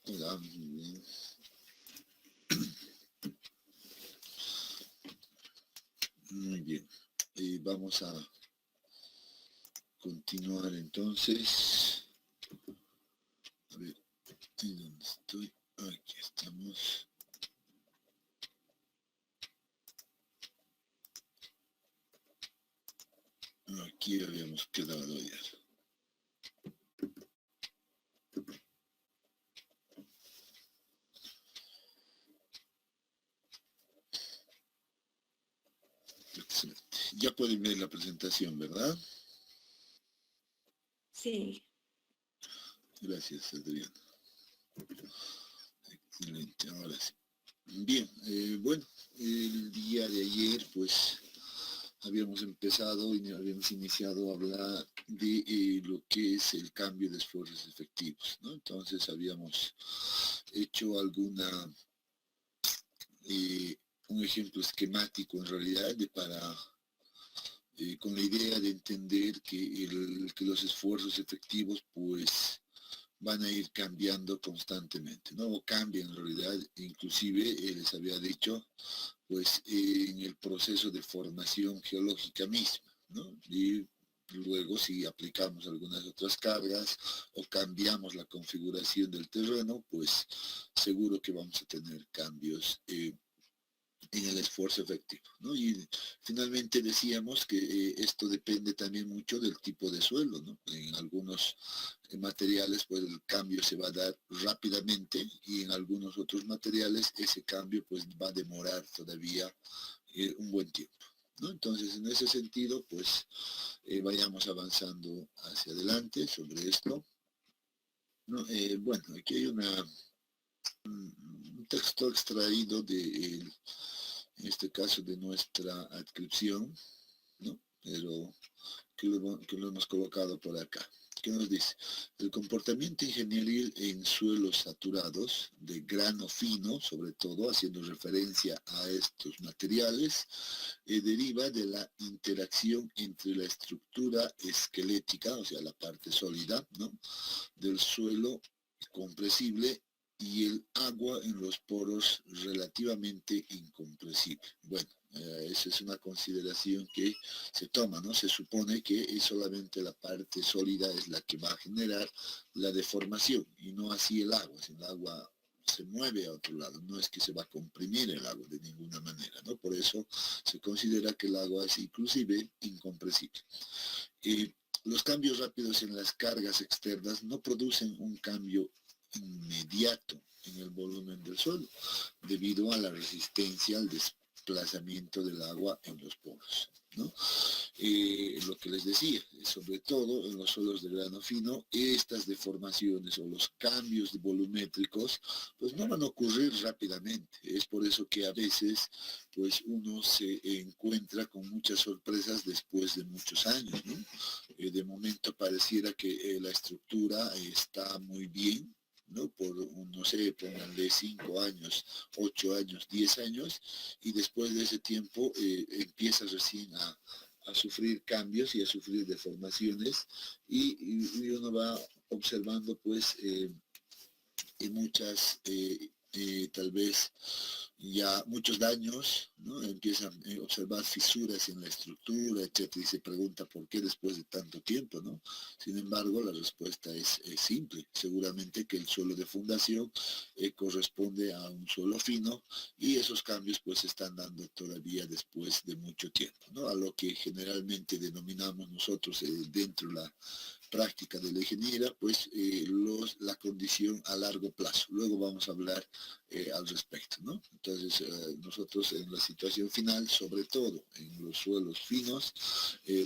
Hola, muy bien. Muy bien. Vamos a continuar entonces. A ver, ¿en dónde estoy? Aquí estamos. Aquí habíamos quedado ya. Excelente. Ya pueden ver la presentación, ¿verdad? Sí. Gracias, Adrián. Excelente, ahora sí. Bien, bueno, el día de ayer, pues, habíamos iniciado a hablar de lo que es el cambio de esfuerzos efectivos, ¿no? Entonces habíamos hecho un ejemplo esquemático en realidad con la idea de entender que los esfuerzos efectivos pues van a ir cambiando constantemente, ¿no? O cambian en realidad, inclusive les había dicho, pues en el proceso de formación geológica misma, ¿no? Y luego si aplicamos algunas otras cargas o cambiamos la configuración del terreno, pues seguro que vamos a tener cambios en el esfuerzo efectivo, ¿no? Y finalmente decíamos que esto depende también mucho del tipo de suelo, ¿no? En algunos materiales pues el cambio se va a dar rápidamente y en algunos otros materiales ese cambio pues va a demorar todavía un buen tiempo, ¿no? Entonces en ese sentido pues vayamos avanzando hacia adelante sobre esto, ¿no? Bueno, aquí hay un texto extraído en este caso de nuestra adscripción, ¿no? Pero que lo hemos colocado por acá. ¿Qué nos dice? El comportamiento ingenieril en suelos saturados, de grano fino, sobre todo, haciendo referencia a estos materiales, deriva de la interacción entre la estructura esquelética, o sea, la parte sólida, ¿no? Del suelo compresible y el agua en los poros relativamente incompresible. Bueno, esa es una consideración que se toma, ¿no? Se supone que es solamente la parte sólida es la que va a generar la deformación y no así el agua. Si el agua se mueve a otro lado, no es que se va a comprimir el agua de ninguna manera, ¿no? Por eso se considera que el agua es inclusive incompresible. Los cambios rápidos en las cargas externas no producen un cambio inmediato en el volumen del suelo, debido a la resistencia al desplazamiento del agua en los poros, ¿no? Lo que les decía, sobre todo en los suelos de grano fino, estas deformaciones o los cambios volumétricos, pues no van a ocurrir rápidamente. Es por eso que a veces, pues uno se encuentra con muchas sorpresas después de muchos años, ¿no? De momento pareciera que la estructura está muy bien, ¿no? Por, no sé, pónganle 5 años, 8 años, 10 años, y después de ese tiempo empieza recién a sufrir cambios y a sufrir deformaciones, y uno va observando pues muchas tal vez ya muchos daños, ¿no? Empiezan a observar fisuras en la estructura, etcétera, y se pregunta por qué después de tanto tiempo, ¿no? Sin embargo, la respuesta es simple. Seguramente que el suelo de fundación corresponde a un suelo fino y esos cambios pues se están dando todavía después de mucho tiempo, ¿no? A lo que generalmente denominamos nosotros dentro de la práctica de la ingeniería, pues la condición a largo plazo. Luego vamos a hablar al respecto, ¿no? Entonces, nosotros en la situación final, sobre todo en los suelos finos,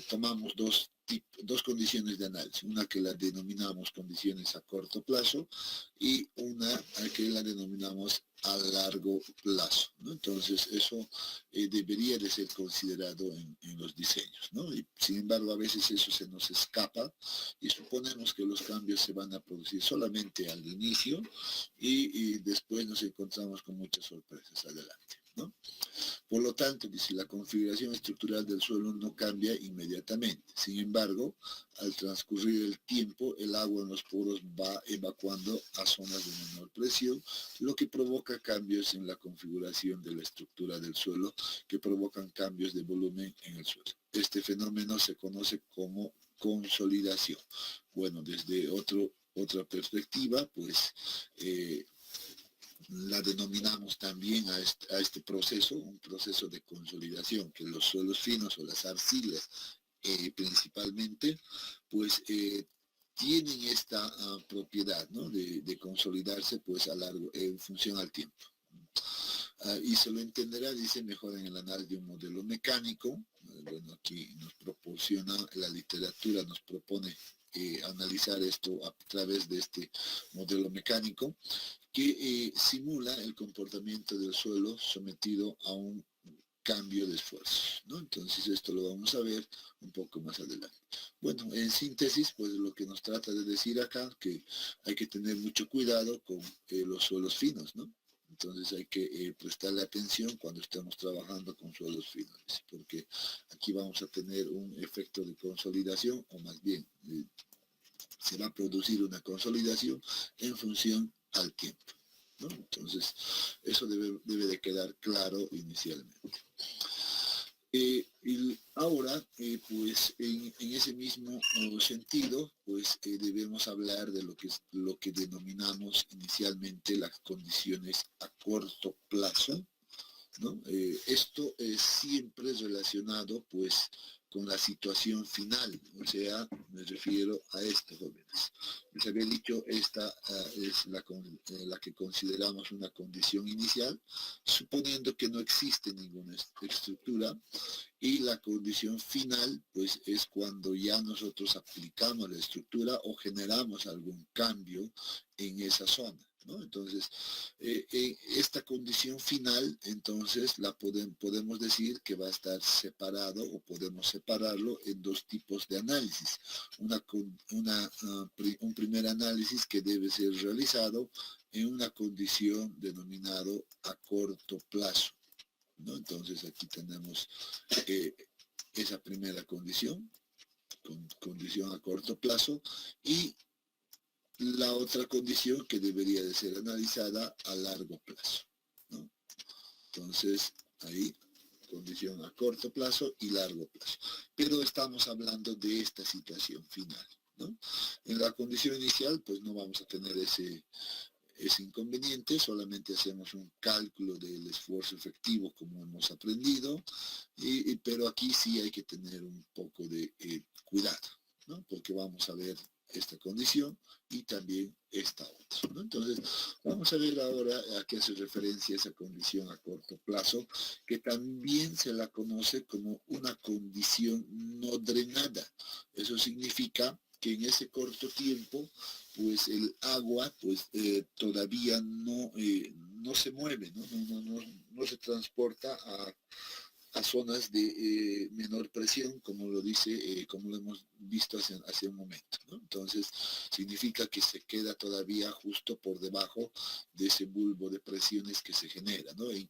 tomamos dos condiciones de análisis, una que la denominamos condiciones a corto plazo y una que la denominamos a largo plazo, ¿no? Entonces eso debería de ser considerado en los diseños, ¿no? Y sin embargo a veces eso se nos escapa y suponemos que los cambios se van a producir solamente al inicio y después nos encontramos con muchas sorpresas adelante, ¿no? Por lo tanto, dice, la configuración estructural del suelo no cambia inmediatamente. Sin embargo, al transcurrir el tiempo, el agua en los poros va evacuando a zonas de menor presión, lo que provoca cambios en la configuración de la estructura del suelo, que provocan cambios de volumen en el suelo. Este fenómeno se conoce como consolidación. Bueno, desde otra perspectiva, pues la denominamos también a este proceso, un proceso de consolidación, que los suelos finos o las arcillas principalmente, pues tienen esta propiedad, ¿no?, de consolidarse pues en función al tiempo. Y se lo entenderá, dice, mejor en el análisis de un modelo mecánico. Bueno, aquí nos proporciona, la literatura nos propone analizar esto a través de este modelo mecánico que simula el comportamiento del suelo sometido a un cambio de esfuerzo, ¿no? Entonces esto lo vamos a ver un poco más adelante. Bueno, en síntesis, pues lo que nos trata de decir acá, que hay que tener mucho cuidado con los suelos finos, ¿no? Entonces hay que prestarle atención cuando estamos trabajando con suelos finos, porque aquí vamos a tener un efecto de consolidación, o más bien se va a producir una consolidación en función al tiempo, ¿no? Entonces, eso debe de quedar claro inicialmente. Y ahora, pues en ese mismo sentido, pues debemos hablar de lo que denominamos inicialmente las condiciones a corto plazo, ¿no? Esto es siempre relacionado pues con la situación final, o sea, me refiero a esto, jóvenes. Les había dicho, esta es la que consideramos una condición inicial, suponiendo que no existe ninguna estructura, y la condición final pues es cuando ya nosotros aplicamos la estructura o generamos algún cambio en esa zona, ¿no? Entonces, esta condición final, entonces, la podemos decir que va a estar separado, o podemos separarlo en dos tipos de análisis. Un primer análisis que debe ser realizado en una condición denominado a corto plazo, ¿no? Entonces, aquí tenemos esa primera condición a corto plazo, y la otra condición que debería de ser analizada a largo plazo, ¿no? Entonces, ahí, condición a corto plazo y largo plazo. Pero estamos hablando de esta situación final, ¿no? En la condición inicial, pues no vamos a tener ese inconveniente, solamente hacemos un cálculo del esfuerzo efectivo como hemos aprendido, pero aquí sí hay que tener un poco de cuidado, ¿no? Porque vamos a ver esta condición y también esta otra, ¿no? Entonces, vamos a ver ahora a qué hace referencia esa condición a corto plazo, que también se la conoce como una condición no drenada. Eso significa que en ese corto tiempo, pues el agua pues todavía no se mueve, no se transporta a zonas de menor presión, como lo dice, como lo hemos visto hace un momento, ¿no? Entonces, significa que se queda todavía justo por debajo de ese bulbo de presiones que se genera, ¿no? Y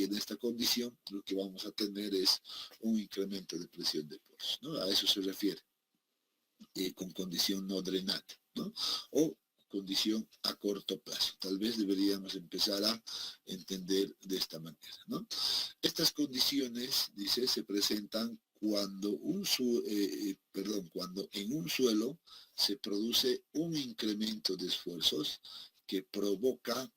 en esta condición lo que vamos a tener es un incremento de presión de poros, ¿no? A eso se refiere con condición no drenada, ¿no? O condición a corto plazo. Tal vez deberíamos empezar a entender de esta manera, ¿no? Estas condiciones, dice, se presentan cuando cuando en un suelo se produce un incremento de esfuerzos que provoca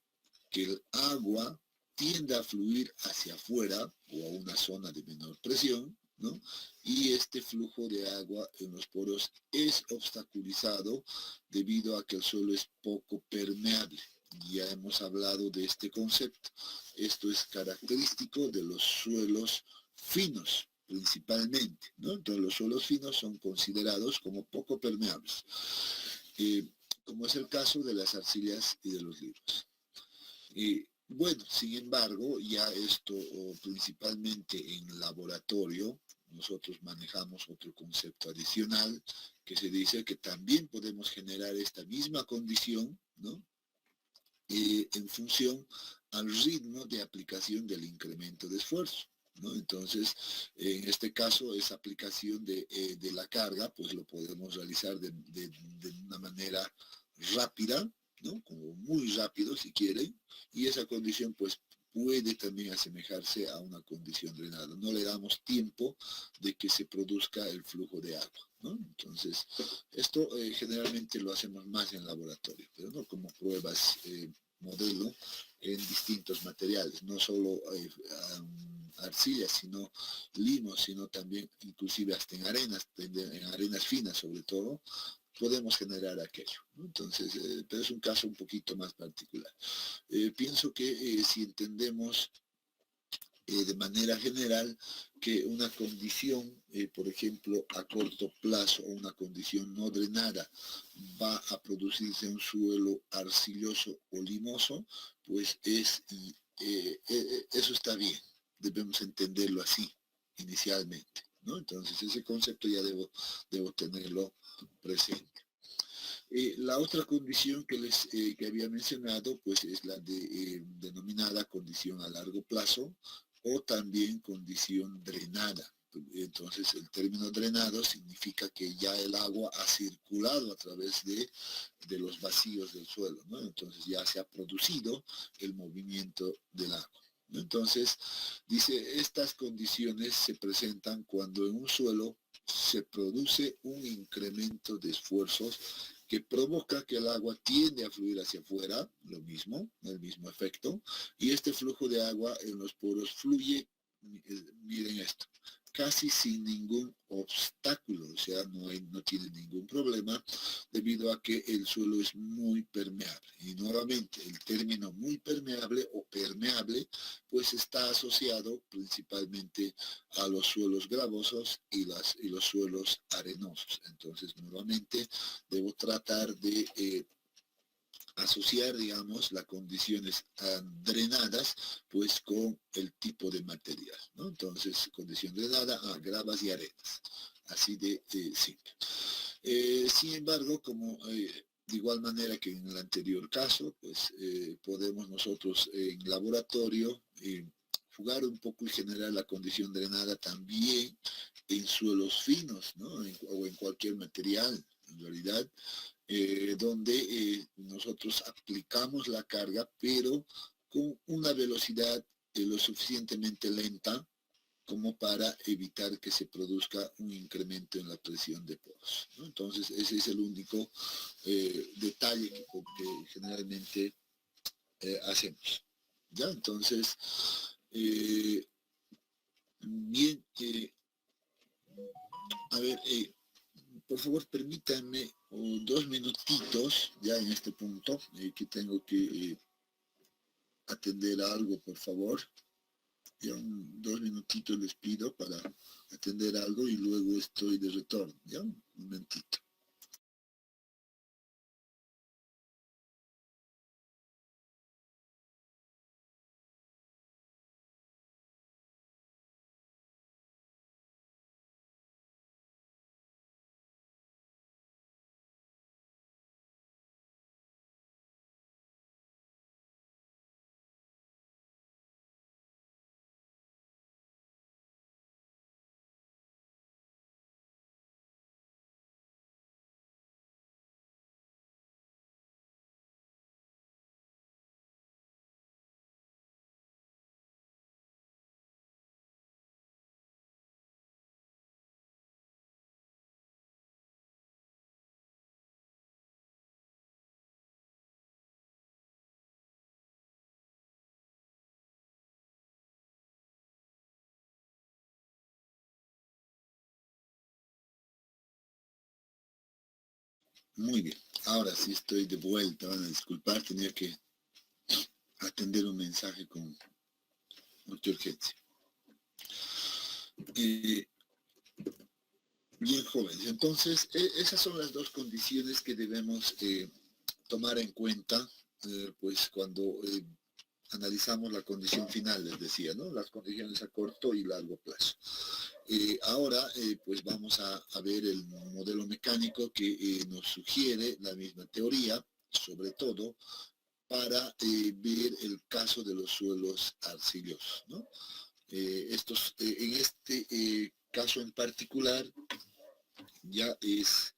que el agua tienda a fluir hacia afuera o a una zona de menor presión, ¿no? Y este flujo de agua en los poros es obstaculizado debido a que el suelo es poco permeable. Ya hemos hablado de este concepto. Esto es característico de los suelos finos, principalmente, ¿no? Entonces los suelos finos son considerados como poco permeables, como es el caso de las arcillas y de los libros. Bueno, sin embargo, ya esto principalmente en laboratorio, nosotros manejamos otro concepto adicional que se dice que también podemos generar esta misma condición, ¿no? En función al ritmo de aplicación del incremento de esfuerzo. ¿no? Entonces, en este caso, esa aplicación de la carga, pues lo podemos realizar de una manera rápida, ¿no? Como muy rápido, si quieren, y esa condición, pues, puede también asemejarse a una condición drenada. No le damos tiempo de que se produzca el flujo de agua, ¿no? Entonces, esto generalmente lo hacemos más en laboratorio, pero no como pruebas modelo en distintos materiales, no solo arcillas, sino limos, sino también inclusive hasta en arenas finas sobre todo, podemos generar aquello, ¿no? Entonces, pero es un caso un poquito más particular. Pienso que si entendemos de manera general que una condición, por ejemplo, a corto plazo o una condición no drenada va a producirse un suelo arcilloso o limoso, pues eso está bien, debemos entenderlo así inicialmente, ¿no? Entonces ese concepto ya debo tenerlo presente. La otra condición que había mencionado, pues es la denominada condición a largo plazo o también condición drenada. Entonces, el término drenado significa que ya el agua ha circulado a través de los vacíos del suelo, ¿no? Entonces, ya se ha producido el movimiento del agua. Entonces, dice, estas condiciones se presentan cuando en un suelo se produce un incremento de esfuerzos que provoca que el agua tiende a fluir hacia afuera, lo mismo, el mismo efecto, y este flujo de agua en los poros fluye, miren esto, casi sin ningún obstáculo, o sea, no tiene ningún problema, debido a que el suelo es muy permeable. Y nuevamente, el término muy permeable o permeable, pues está asociado principalmente a los suelos gravosos y los suelos arenosos. Entonces, nuevamente, debo tratar de asociar, digamos, las condiciones drenadas, pues con el tipo de material, ¿no? Entonces, condición drenada, gravas y arenas. Así de simple. Sin embargo, como de igual manera que en el anterior caso, pues podemos nosotros en laboratorio jugar un poco y generar la condición drenada también en suelos finos, ¿no? O en cualquier material, en realidad, donde nosotros aplicamos la carga, pero con una velocidad lo suficientemente lenta como para evitar que se produzca un incremento en la presión de poros, ¿no? Entonces, ese es el único detalle que generalmente hacemos. ¿Ya? Entonces, bien, a ver, por favor, permítanme 2 minutitos ya en este punto, que tengo que atender algo, por favor. Ya 2 minutitos les pido para atender algo y luego estoy de retorno. Ya, un momentito. Muy bien. Ahora sí estoy de vuelta. Van a disculpar, tenía que atender un mensaje con mucha urgencia. Bien, jóvenes. Entonces, esas son las dos condiciones que debemos tomar en cuenta, pues cuando analizamos la condición final, les decía, ¿no? Las condiciones a corto y largo plazo. Ahora, pues vamos a ver el modelo mecánico que nos sugiere la misma teoría, sobre todo para ver el caso de los suelos arcillosos, ¿no? En este caso en particular, ya es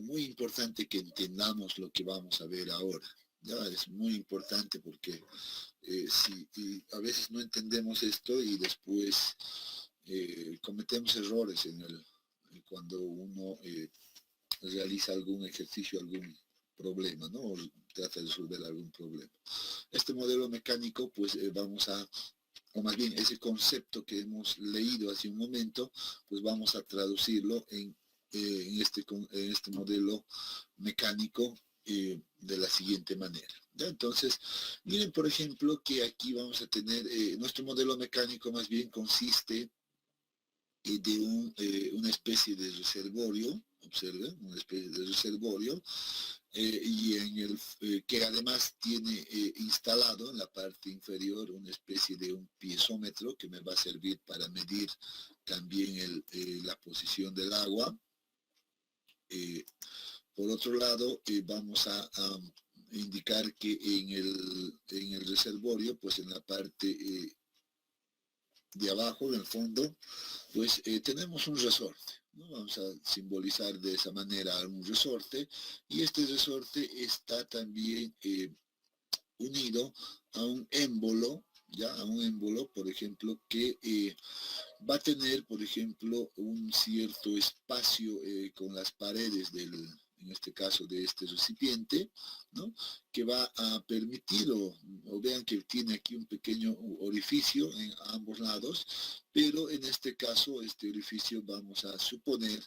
muy importante que entendamos lo que vamos a ver ahora. Ya es muy importante porque si a veces no entendemos esto y después cometemos errores cuando uno realiza algún ejercicio, algún problema, ¿no? O trata de resolver algún problema. Este modelo mecánico, pues o más bien ese concepto que hemos leído hace un momento, pues vamos a traducirlo en este modelo mecánico de la siguiente manera. ¿Ya? Entonces, miren por ejemplo que aquí vamos a tener, nuestro modelo mecánico más bien consiste de una especie de reservorio, observen, una especie de reservorio, que además tiene instalado en la parte inferior una especie de un piezómetro que me va a servir para medir también la posición del agua. Por otro lado, vamos a indicar que en el reservorio, pues en la parte de abajo, en el fondo, pues tenemos un resorte, ¿no? Vamos a simbolizar de esa manera un resorte, y este resorte está también unido a un émbolo, ya a un émbolo, por ejemplo, que va a tener, por ejemplo, un cierto espacio con las paredes en este caso de este recipiente, ¿no? Que va a permitir, o vean que tiene aquí un pequeño orificio en ambos lados, pero en este caso, este orificio vamos a suponer,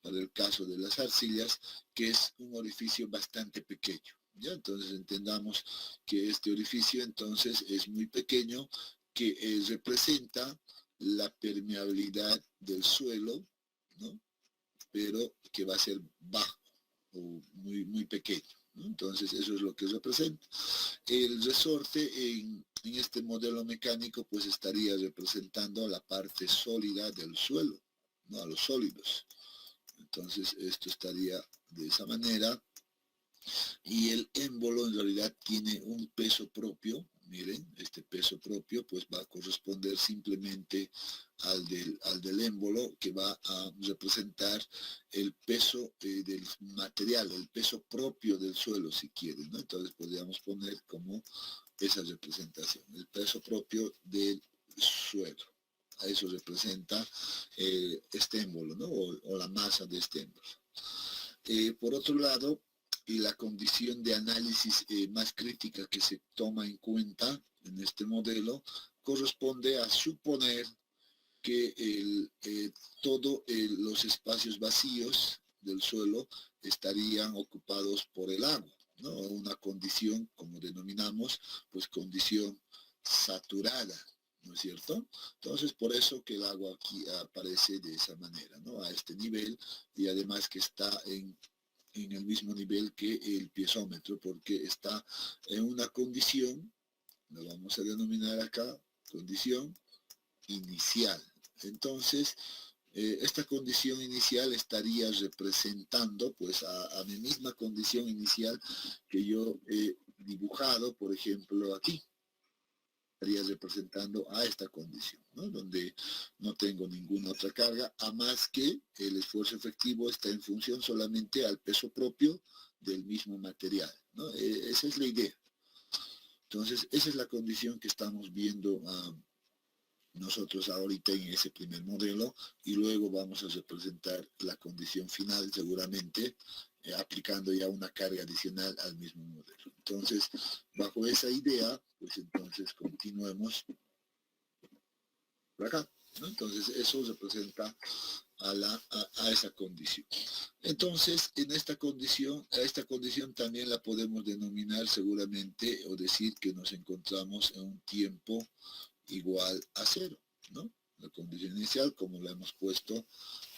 para el caso de las arcillas, que es un orificio bastante pequeño. ¿Ya? Entonces entendamos que este orificio entonces es muy pequeño, que representa la permeabilidad del suelo, ¿no? Pero que va a ser bajo o muy pequeño, ¿no? Entonces eso es lo que representa. El resorte en este modelo mecánico pues estaría representando a la parte sólida del suelo, ¿no? A los sólidos. Entonces esto estaría de esa manera. Y el émbolo en realidad tiene un peso propio. Miren, este peso propio pues va a corresponder simplemente al del émbolo, que va a representar el peso del material, el peso propio del suelo, si quieren, ¿no? Entonces podríamos poner como esa representación, el peso propio del suelo. A eso representa este émbolo, ¿no? O la masa de este émbolo. Por otro lado, y la condición de análisis más crítica que se toma en cuenta en este modelo corresponde a suponer que todos los espacios vacíos del suelo estarían ocupados por el agua, ¿no? Una condición, como denominamos, pues condición saturada, ¿no es cierto? Entonces, por eso que el agua aquí aparece de esa manera, ¿no? A este nivel, y además que está en el mismo nivel que el piezómetro, porque está en una condición, lo vamos a denominar acá, condición inicial. Entonces, esta condición inicial estaría representando pues a mi misma condición inicial que yo he dibujado, por ejemplo, aquí. Estaría representando a esta condición, ¿no? Donde no tengo ninguna otra carga, a más que el esfuerzo efectivo está en función solamente al peso propio del mismo material, ¿no? Esa es la idea. Entonces, esa es la condición que estamos viendo nosotros ahorita en ese primer modelo, y luego vamos a representar la condición final seguramente aplicando ya una carga adicional al mismo modelo. Entonces, bajo esa idea, pues entonces continuemos por acá, ¿no? Entonces eso representa a esa condición. Entonces, en esta condición, a esta condición también la podemos denominar seguramente o decir que nos encontramos en un tiempo igual a cero, ¿no? La condición inicial, como la hemos puesto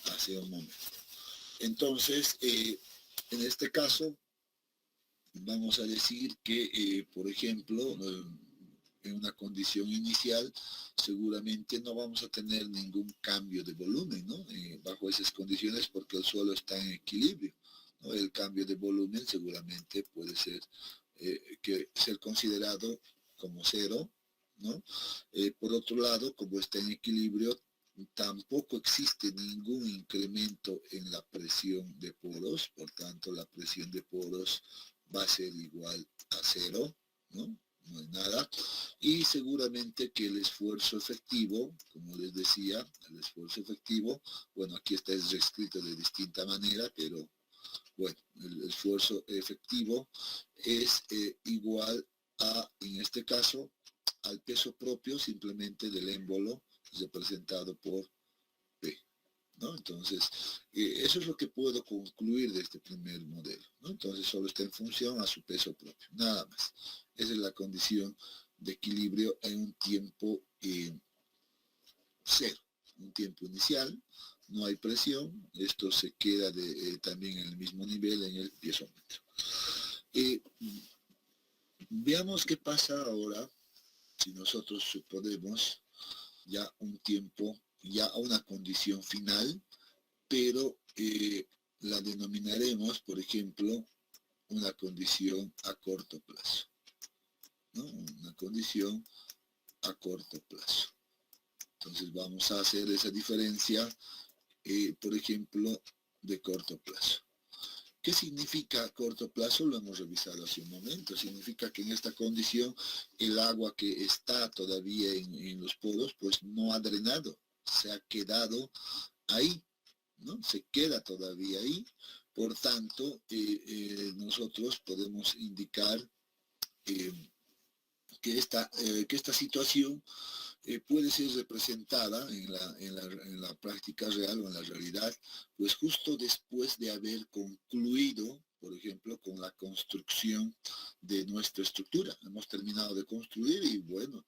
hace un momento. Entonces, en este caso, vamos a decir que, por ejemplo, en una condición inicial, seguramente no vamos a tener ningún cambio de volumen, ¿no? Bajo esas condiciones, porque el suelo está en equilibrio, ¿no? El cambio de volumen seguramente puede ser, ser considerado como cero, ¿no? Por otro lado, como está en equilibrio, tampoco existe ningún incremento en la presión de poros, por tanto la presión de poros va a ser igual a cero, ¿no? No hay nada. Y seguramente que el esfuerzo efectivo, como les decía, el esfuerzo efectivo, bueno, aquí está escrito de distinta manera, pero bueno, el esfuerzo efectivo es igual a, en este caso, al peso propio simplemente del émbolo representado por P, ¿no? Entonces, eso es lo que puedo concluir de este primer modelo, ¿no? Entonces, solo está en función a su peso propio, nada más. Esa es la condición de equilibrio en un tiempo cero, un tiempo inicial, no hay presión, esto se queda también en el mismo nivel en el piezómetro. Veamos qué pasa ahora si nosotros suponemos ya un tiempo, ya a una condición final, pero la denominaremos, por ejemplo, una condición a corto plazo, ¿no? Una condición a corto plazo. Entonces vamos a hacer esa diferencia, por ejemplo, de corto plazo. ¿Qué significa corto plazo? Lo hemos revisado hace un momento. Significa que en esta condición el agua que está todavía en los poros, pues no ha drenado, se ha quedado ahí, ¿no? Se queda todavía ahí. Por tanto, nosotros podemos indicar que esta situación puede ser representada en la práctica real o en la realidad, pues justo después de haber concluido, por ejemplo, con la construcción de nuestra estructura. Hemos terminado de construir y bueno,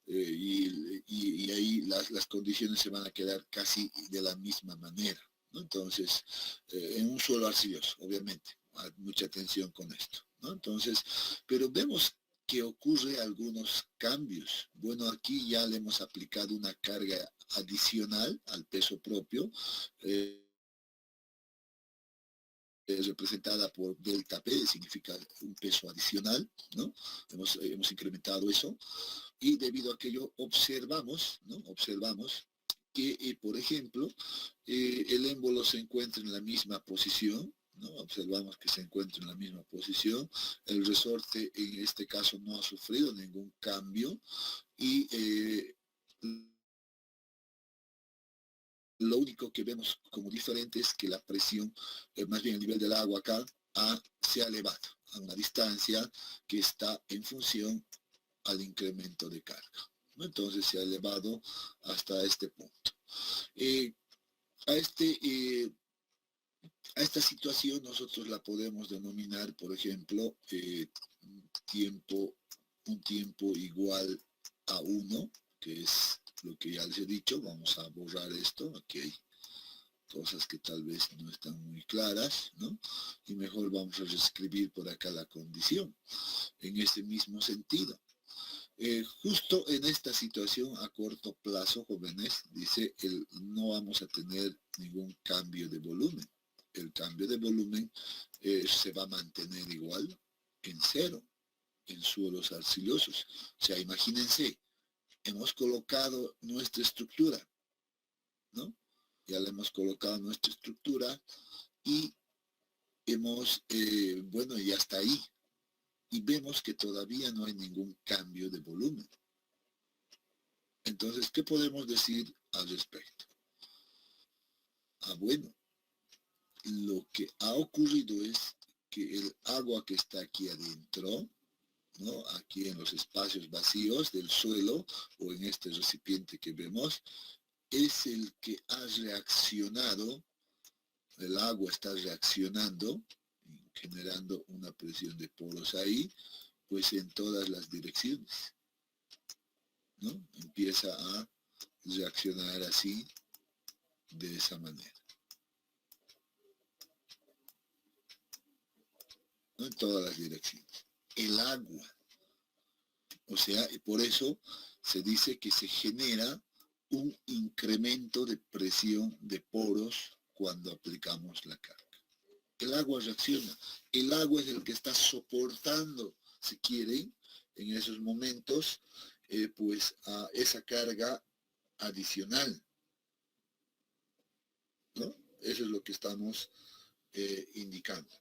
y ahí las condiciones se van a quedar casi de la misma manera, ¿no? Entonces, en un suelo arcilloso, obviamente, hay mucha atención con esto, ¿no? Entonces, pero vemos que ocurre algunos cambios. Bueno, aquí ya le hemos aplicado una carga adicional al peso propio, representada por delta P, significa un peso adicional, ¿no? Hemos incrementado eso, y debido a aquello observamos, ¿no? Observamos que, por ejemplo, el émbolo se encuentra en la misma posición, ¿no? Observamos que se encuentra en la misma posición, el resorte en este caso no ha sufrido ningún cambio y lo único que vemos como diferente es que la presión, más bien el nivel del agua acá, se ha elevado a una distancia que está en función al incremento de carga, ¿no? Entonces se ha elevado hasta este punto. A esta situación nosotros la podemos denominar, por ejemplo, un tiempo igual a 1, que es lo que ya les he dicho. Vamos a borrar esto, aquí hay cosas que tal vez no están muy claras, ¿no? Y mejor vamos a reescribir por acá la condición, en ese mismo sentido. Justo en esta situación a corto plazo, jóvenes, dice, no vamos a tener ningún cambio de volumen. El cambio de volumen se va a mantener igual en cero, en suelos arcillosos. O sea, imagínense, hemos colocado nuestra estructura, ¿no? Ya le hemos colocado nuestra estructura y hemos, bueno, y hasta ahí. Y vemos que todavía no hay ningún cambio de volumen. Entonces, ¿qué podemos decir al respecto? Bueno, lo que ha ocurrido es que el agua que está aquí adentro, ¿no? Aquí en los espacios vacíos del suelo o en este recipiente que vemos, es el que ha reaccionado, el agua está reaccionando, generando una presión de poros ahí, pues en todas las direcciones, ¿no? Empieza a reaccionar así, de esa manera, ¿no? En todas las direcciones. El agua, o sea, y por eso se dice que se genera un incremento de presión de poros cuando aplicamos la carga. El agua reacciona. El agua es el que está soportando, si quieren, en esos momentos, pues a esa carga adicional, ¿no? Eso es lo que estamos indicando.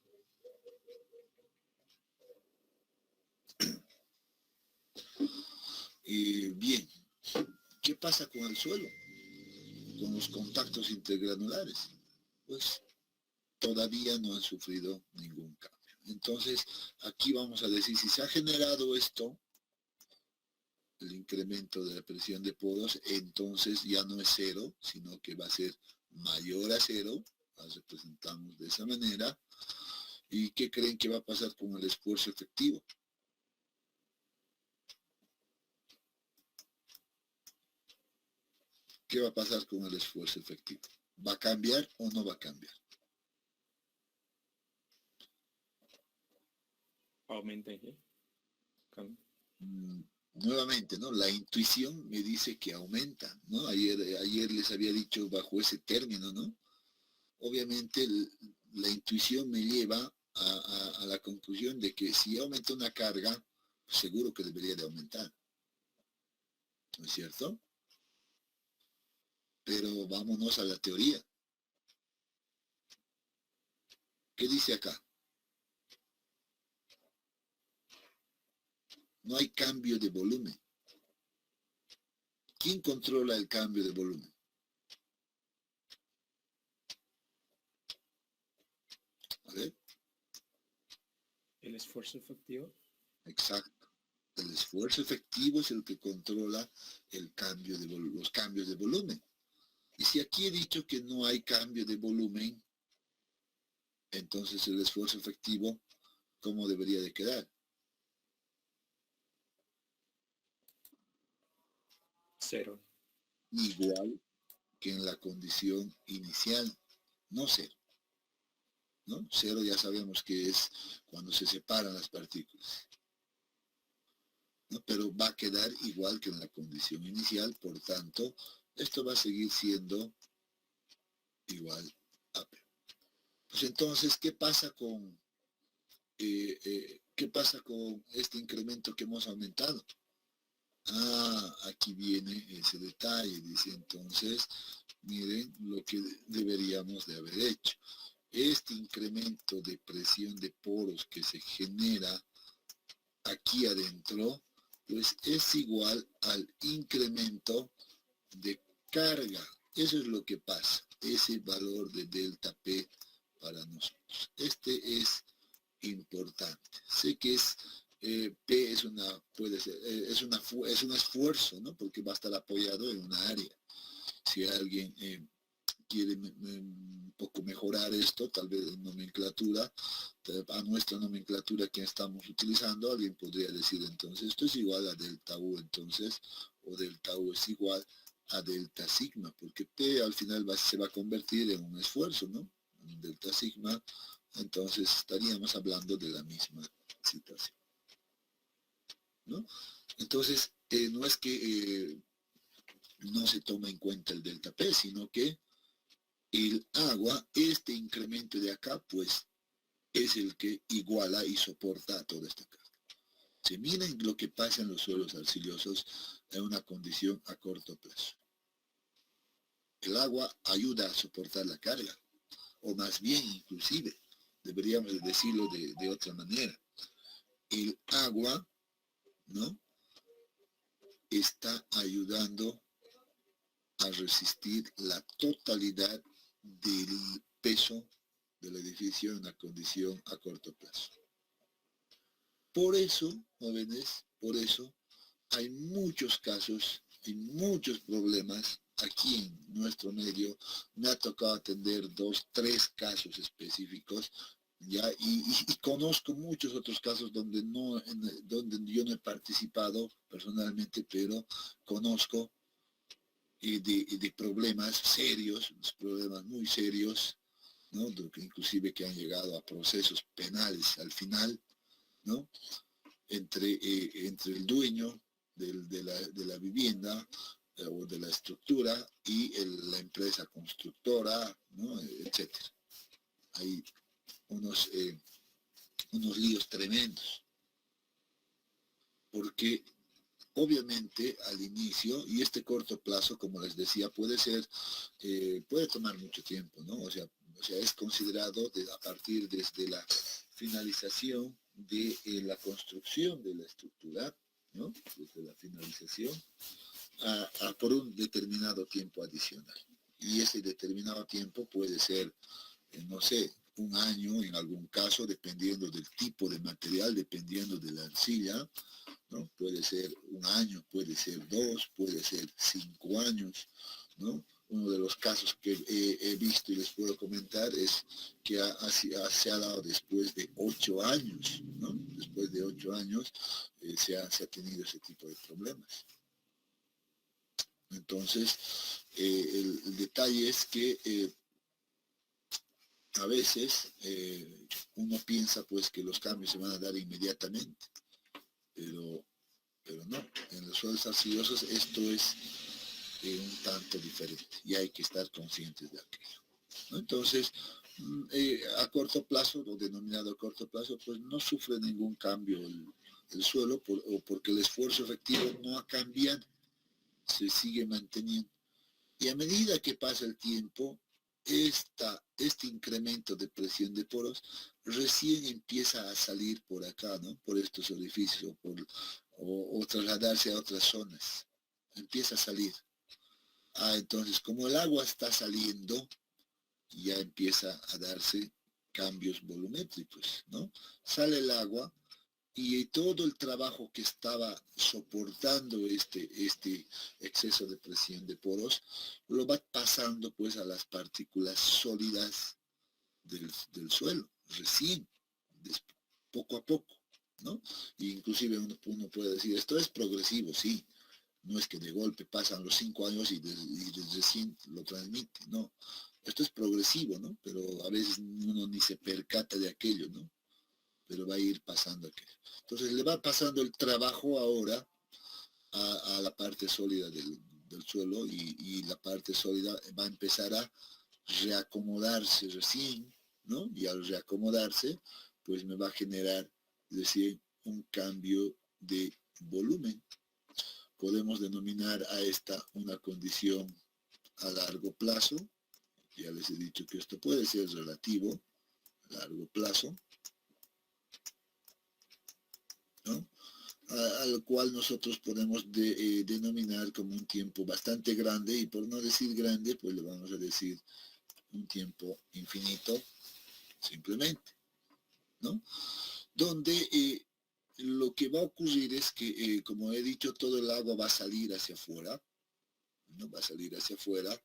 Bien, ¿qué pasa con el suelo? Con los contactos intergranulares. Pues todavía no han sufrido ningún cambio. Entonces, aquí vamos a decir, si se ha generado esto, el incremento de la presión de poros, entonces ya no es cero, sino que va a ser mayor a cero, la representamos de esa manera. ¿Y qué creen que va a pasar con el esfuerzo efectivo? ¿Qué va a pasar con el esfuerzo efectivo? ¿Va a cambiar o no va a cambiar? ¿Aumenta qué? Nuevamente, ¿no? La intuición me dice que aumenta, ¿no? Ayer les había dicho bajo ese término, ¿no? Obviamente la intuición me lleva a la conclusión de que si aumenta una carga, seguro que debería de aumentar, ¿no es cierto? Pero vámonos a la teoría. ¿Qué dice acá? No hay cambio de volumen. ¿Quién controla el cambio de volumen? A ver. El esfuerzo efectivo. Exacto. El esfuerzo efectivo es el que controla el cambio de los cambios de volumen. Y si aquí he dicho que no hay cambio de volumen, entonces el esfuerzo efectivo, ¿cómo debería de quedar? Cero. Igual que en la condición inicial, no cero. ¿No? Cero ya sabemos que es cuando se separan las partículas. ¿No? Pero va a quedar igual que en la condición inicial, por tanto, esto va a seguir siendo igual a P. Pues entonces, ¿qué pasa con este incremento que hemos aumentado? Aquí viene ese detalle, dice entonces, miren lo que deberíamos de haber hecho. Este incremento de presión de poros que se genera aquí adentro, pues es igual al incremento de carga. Eso es lo que pasa, ese valor de delta P para nosotros. Este es importante. Sé que es P es es un esfuerzo, ¿no? Porque va a estar apoyado en una área. Si alguien quiere un poco mejorar esto, tal vez en nomenclatura, a nuestra nomenclatura que estamos utilizando, alguien podría decir entonces esto es igual a delta U entonces, o delta U es igual a delta sigma, porque P al final se va a convertir en un esfuerzo, ¿no? En delta sigma, entonces estaríamos hablando de la misma situación, ¿no? Entonces, no es que no se toma en cuenta el delta P, sino que el agua, este incremento de acá, pues es el que iguala y soporta toda esta carga. Se miren lo que pasa en los suelos arcillosos en una condición a corto plazo. El agua ayuda a soportar la carga, o más bien inclusive, deberíamos decirlo de otra manera. El agua, ¿no? Está ayudando a resistir la totalidad del peso del edificio en una condición a corto plazo. Por eso, jóvenes, por eso hay muchos casos y muchos problemas aquí en nuestro medio. Me ha tocado atender 2, 3 casos específicos, ya, y conozco muchos otros casos donde donde yo no he participado personalmente, pero conozco de problemas serios, problemas muy serios, ¿no? Inclusive que han llegado a procesos penales al final, ¿no? Entre el dueño de la vivienda o de la estructura y la empresa constructora, ¿no? Etcétera. Hay unos líos tremendos, porque obviamente al inicio, y este corto plazo, como les decía, puede tomar mucho tiempo, ¿no? O sea, es considerado a partir desde la finalización de la construcción de la estructura, ¿no? Desde la finalización por un determinado tiempo adicional. Y ese determinado tiempo puede ser, no sé, un año en algún caso, dependiendo del tipo de material, dependiendo de la arcilla, ¿no? Puede ser un año, puede ser 2, puede ser 5 años, ¿no? Uno de los casos que he visto y les puedo comentar es que se ha dado después de 8 años, ¿no? Después de 8 años se ha tenido ese tipo de problemas. Entonces, el detalle es que a veces uno piensa pues que los cambios se van a dar inmediatamente, pero no, en los suelos arcillosos esto es un tanto diferente y hay que estar conscientes de aquello, ¿no? Entonces, a corto plazo, o denominado a corto plazo, pues no sufre ningún cambio el suelo o porque el esfuerzo efectivo no ha cambiado, se sigue manteniendo. Y a medida que pasa el tiempo, este incremento de presión de poros recién empieza a salir por acá, ¿no? Por estos orificios o trasladarse a otras zonas. Empieza a salir. Entonces, como el agua está saliendo, ya empieza a darse cambios volumétricos, ¿no? Sale el agua y todo el trabajo que estaba soportando este exceso de presión de poros lo va pasando pues a las partículas sólidas del suelo, recién, poco a poco, ¿no? E inclusive uno puede decir, esto es progresivo, sí, no es que de golpe pasan los 5 años y recién lo transmite, no. Esto es progresivo, ¿no? Pero a veces uno ni se percata de aquello, ¿no? Pero va a ir pasando aquello. Entonces le va pasando el trabajo ahora a la parte sólida del suelo y la parte sólida va a empezar a reacomodarse recién, ¿no? Y al reacomodarse, pues me va a generar, es decir, un cambio de volumen. Podemos denominar a esta una condición a largo plazo. Ya les he dicho que esto puede ser relativo a largo plazo, ¿no? Al cual nosotros podemos denominar como un tiempo bastante grande, y por no decir grande, pues le vamos a decir un tiempo infinito, simplemente, ¿no? Donde lo que va a ocurrir es que, como he dicho, todo el agua va a salir hacia afuera, ¿no? Va a salir hacia afuera,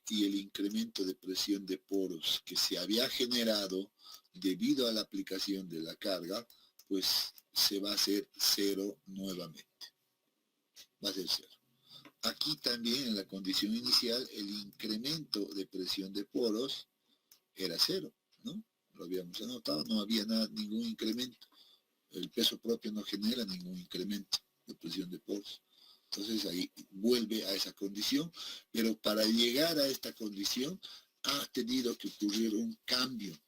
y el incremento de presión de poros que se había generado debido a la aplicación de la carga, pues se va a hacer cero nuevamente. Va a ser cero. Aquí también en la condición inicial el incremento de presión de poros era cero, ¿no? Lo habíamos anotado, no había ningún incremento. El peso propio no genera ningún incremento de presión de poros. Entonces ahí vuelve a esa condición, pero para llegar a esta condición ha tenido que ocurrir un cambio,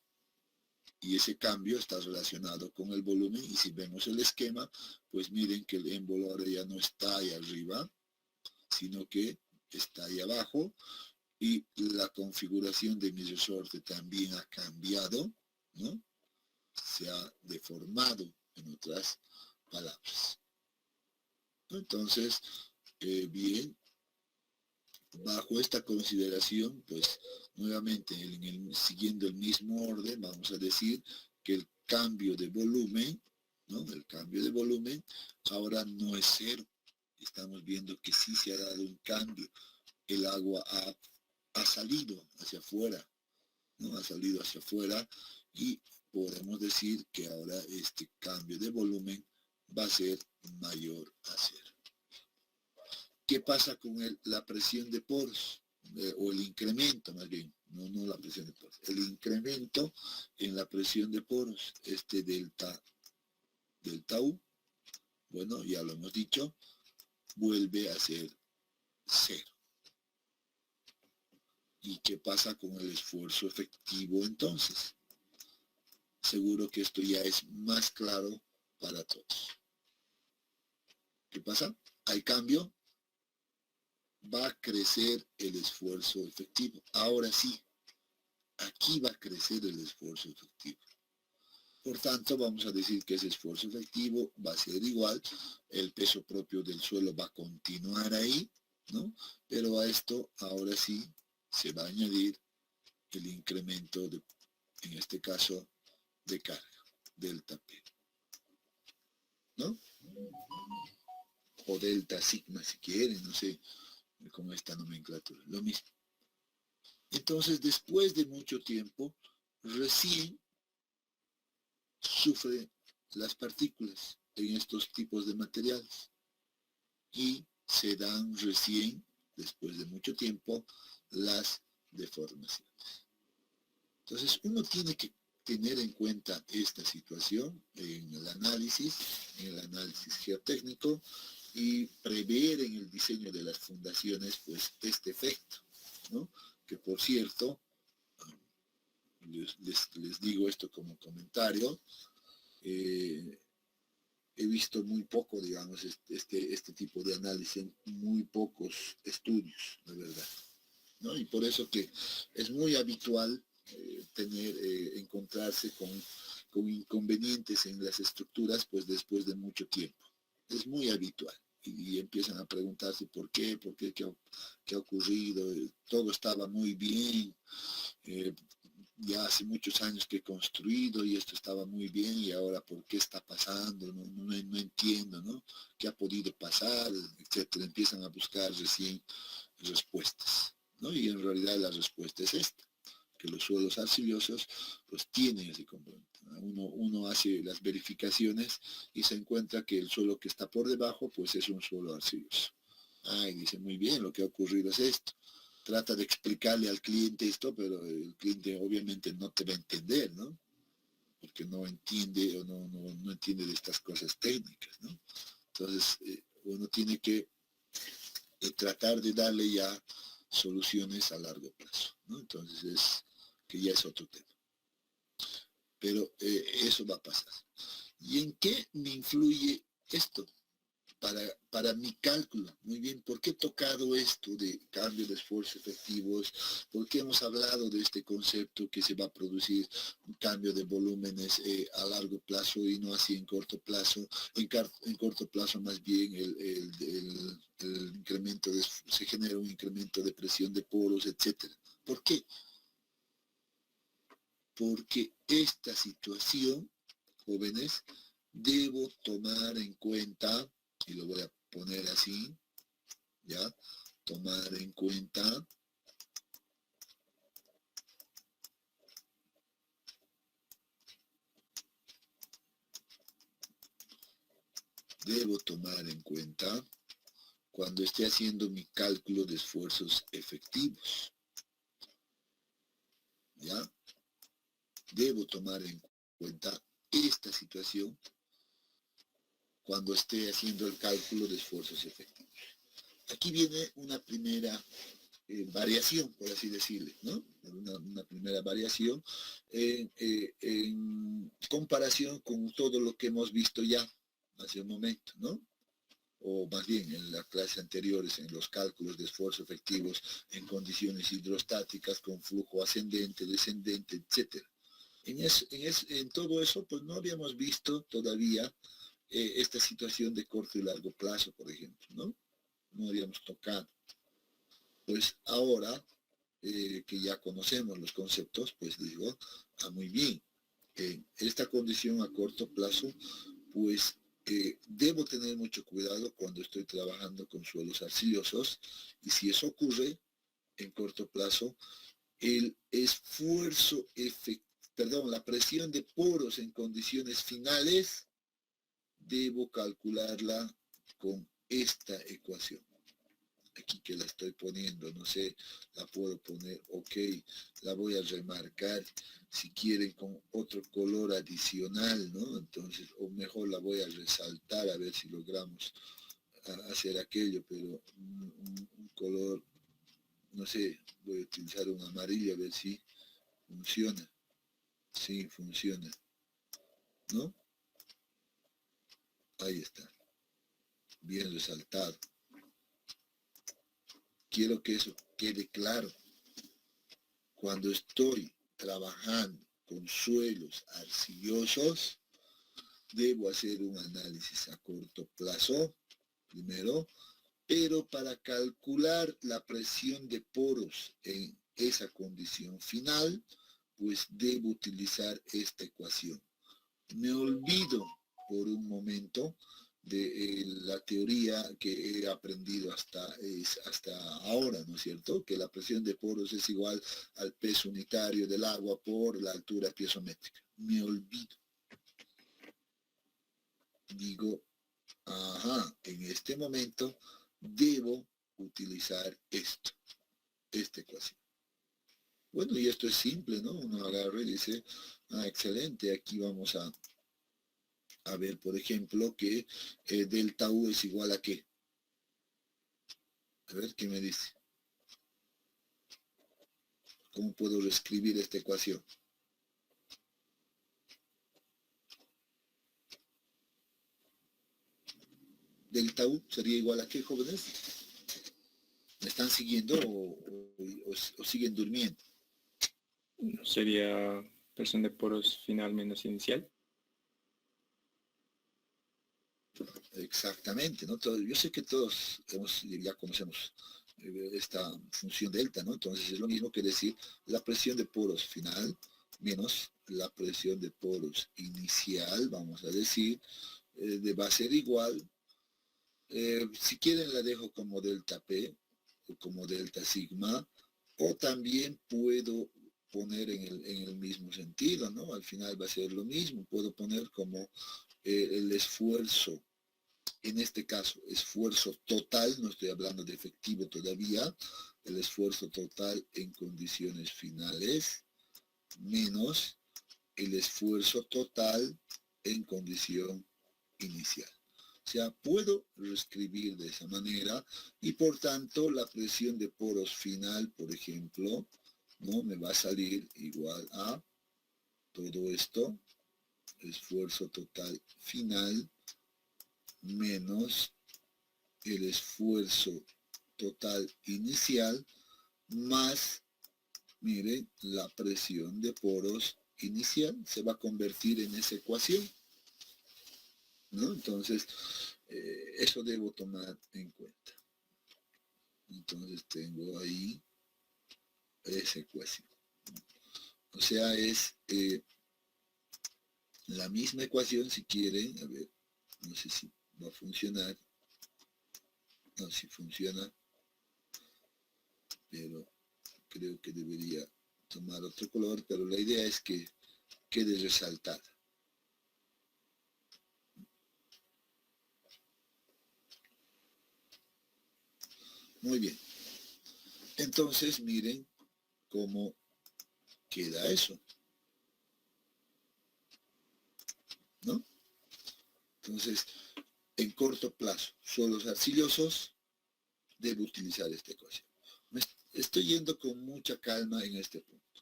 y ese cambio está relacionado con el volumen, y si vemos el esquema, pues miren que el émbolo ahora ya no está ahí arriba, sino que está ahí abajo, y la configuración de mi resorte también ha cambiado, ¿no? Se ha deformado, en otras palabras. Entonces, bien, bajo esta consideración, pues nuevamente siguiendo el mismo orden, vamos a decir que el cambio de volumen, ¿no? El cambio de volumen ahora no es cero. Estamos viendo que sí se ha dado un cambio. El agua ha salido hacia afuera, ¿no? Ha salido hacia afuera, y podemos decir que ahora este cambio de volumen va a ser mayor a cero. ¿Qué pasa con la presión de poros? O el incremento, más bien, no la presión de poros, el incremento en la presión de poros, este delta U, bueno, ya lo hemos dicho, vuelve a ser cero. ¿Y qué pasa con el esfuerzo efectivo entonces? Seguro que esto ya es más claro para todos. ¿Qué pasa? Al cambio, va a crecer el esfuerzo efectivo. Ahora sí, aquí va a crecer el esfuerzo efectivo. Por tanto, vamos a decir que ese esfuerzo efectivo va a ser igual, el peso propio del suelo va a continuar ahí, ¿no? Pero a esto, ahora sí, se va a añadir el incremento, en este caso, de carga, delta P, ¿no? O delta sigma si quieren, no sé, con esta nomenclatura, lo mismo. Entonces, después de mucho tiempo, recién sufren las partículas en estos tipos de materiales y se dan recién, después de mucho tiempo, las deformaciones. Entonces, uno tiene que tener en cuenta esta situación en el análisis geotécnico y prever en el diseño de las fundaciones, pues, este efecto, ¿no? Que, por cierto, les digo esto como comentario, he visto muy poco, digamos, este tipo de análisis en muy pocos estudios, la verdad, ¿no? Y por eso que es muy habitual encontrarse con inconvenientes en las estructuras, pues después de mucho tiempo. Es muy habitual. Y empiezan a preguntarse por qué, qué ha ocurrido, todo estaba muy bien, ya hace muchos años que he construido y esto estaba muy bien y ahora por qué está pasando, no entiendo, ¿no? ¿Qué ha podido pasar? Etcétera. Empiezan a buscar recién respuestas, ¿no? Y en realidad la respuesta es esta, que los suelos arcillosos pues tienen ese componente. Uno hace las verificaciones y se encuentra que el suelo que está por debajo pues es un suelo arcilloso. Y dice, muy bien, lo que ha ocurrido es esto. Trata de explicarle al cliente esto, pero el cliente obviamente no te va a entender, ¿no? Porque no entiende o no entiende de estas cosas técnicas, ¿no? Entonces, uno tiene que tratar de darle ya soluciones a largo plazo, ¿no? Entonces, que ya es otro tema. Pero eso va a pasar. ¿Y en qué me influye esto? Para mi cálculo. Muy bien, ¿por qué he tocado esto de cambio de esfuerzos efectivos? ¿Por qué hemos hablado de este concepto que se va a producir un cambio de volúmenes a largo plazo y no así en corto plazo? En corto plazo más bien el incremento se genera un incremento de presión de poros, etcétera. ¿Por qué? Porque esta situación, jóvenes, debo tomar en cuenta, y lo voy a poner así, ¿ya? Tomar en cuenta cuando esté haciendo mi cálculo de esfuerzos efectivos, ¿ya? Debo tomar en cuenta esta situación cuando esté haciendo el cálculo de esfuerzos efectivos. Aquí viene una primera variación, por así decirle, ¿no? Una primera variación en comparación con todo lo que hemos visto ya hace un momento, ¿no? O más bien en las clases anteriores, en los cálculos de esfuerzos efectivos en condiciones hidrostáticas con flujo ascendente, descendente, etc. En todo eso, pues no habíamos visto todavía esta situación de corto y largo plazo, por ejemplo, ¿no? No habíamos tocado. Pues ahora que ya conocemos los conceptos, pues digo, muy bien, esta condición a corto plazo, pues debo tener mucho cuidado cuando estoy trabajando con suelos arcillosos y si eso ocurre en corto plazo, el esfuerzo la presión de poros en condiciones finales, debo calcularla con esta ecuación. Aquí que la estoy poniendo, no sé, la puedo poner, ok, la voy a remarcar, si quieren con otro color adicional, ¿no? Entonces, o mejor la voy a resaltar a ver si logramos hacer aquello, pero un color, no sé, voy a utilizar un amarillo a ver si funciona. Sí, funciona, ¿no? Ahí está. bien resaltado. Quiero que eso quede claro. Cuando estoy trabajando con suelos arcillosos, debo hacer un análisis a corto plazo, primero, pero para calcular la presión de poros en esa condición final, pues debo utilizar esta ecuación. Me olvido por un momento de la teoría que he aprendido hasta ahora, ¿no es cierto? Que la presión de poros es igual al peso unitario del agua por la altura piezométrica. Me olvido. Digo, ajá, en este momento debo utilizar esta ecuación. Bueno, y esto es simple, ¿no? Uno agarra y dice, excelente, aquí vamos a ver, por ejemplo, que delta U es igual a ¿qué? A ver, ¿qué me dice? ¿Cómo puedo reescribir esta ecuación? Delta U sería igual a ¿qué, jóvenes? ¿Me están siguiendo o siguen durmiendo? Sería presión de poros final menos inicial. Exactamente, ¿no? Yo sé que todos ya conocemos esta función delta, ¿no? Entonces es lo mismo que decir la presión de poros final menos la presión de poros inicial, vamos a decir, va a ser igual. Si quieren la dejo como delta P o como delta sigma, o también puedo poner en el mismo sentido, ¿no? Al final va a ser lo mismo, puedo poner como el esfuerzo, en este caso, esfuerzo total, no estoy hablando de efectivo todavía, el esfuerzo total en condiciones finales, menos el esfuerzo total en condición inicial. O sea, puedo reescribir de esa manera y por tanto la presión de poros final, por ejemplo, ¿no? Me va a salir igual a todo esto, esfuerzo total final, menos el esfuerzo total inicial, más, miren, la presión de poros inicial se va a convertir en esa ecuación, ¿no? Entonces, eso debo tomar en cuenta. Entonces tengo ahí esa ecuación. O sea, es la misma ecuación, si quieren, a ver, no sé si va a funcionar. No, si funciona, pero creo que debería tomar otro color, pero la idea es que quede resaltada. Muy bien. Entonces, miren cómo queda eso, ¿no? Entonces, en corto plazo, suelos arcillosos, debo utilizar esta ecuación. Me estoy yendo con mucha calma en este punto,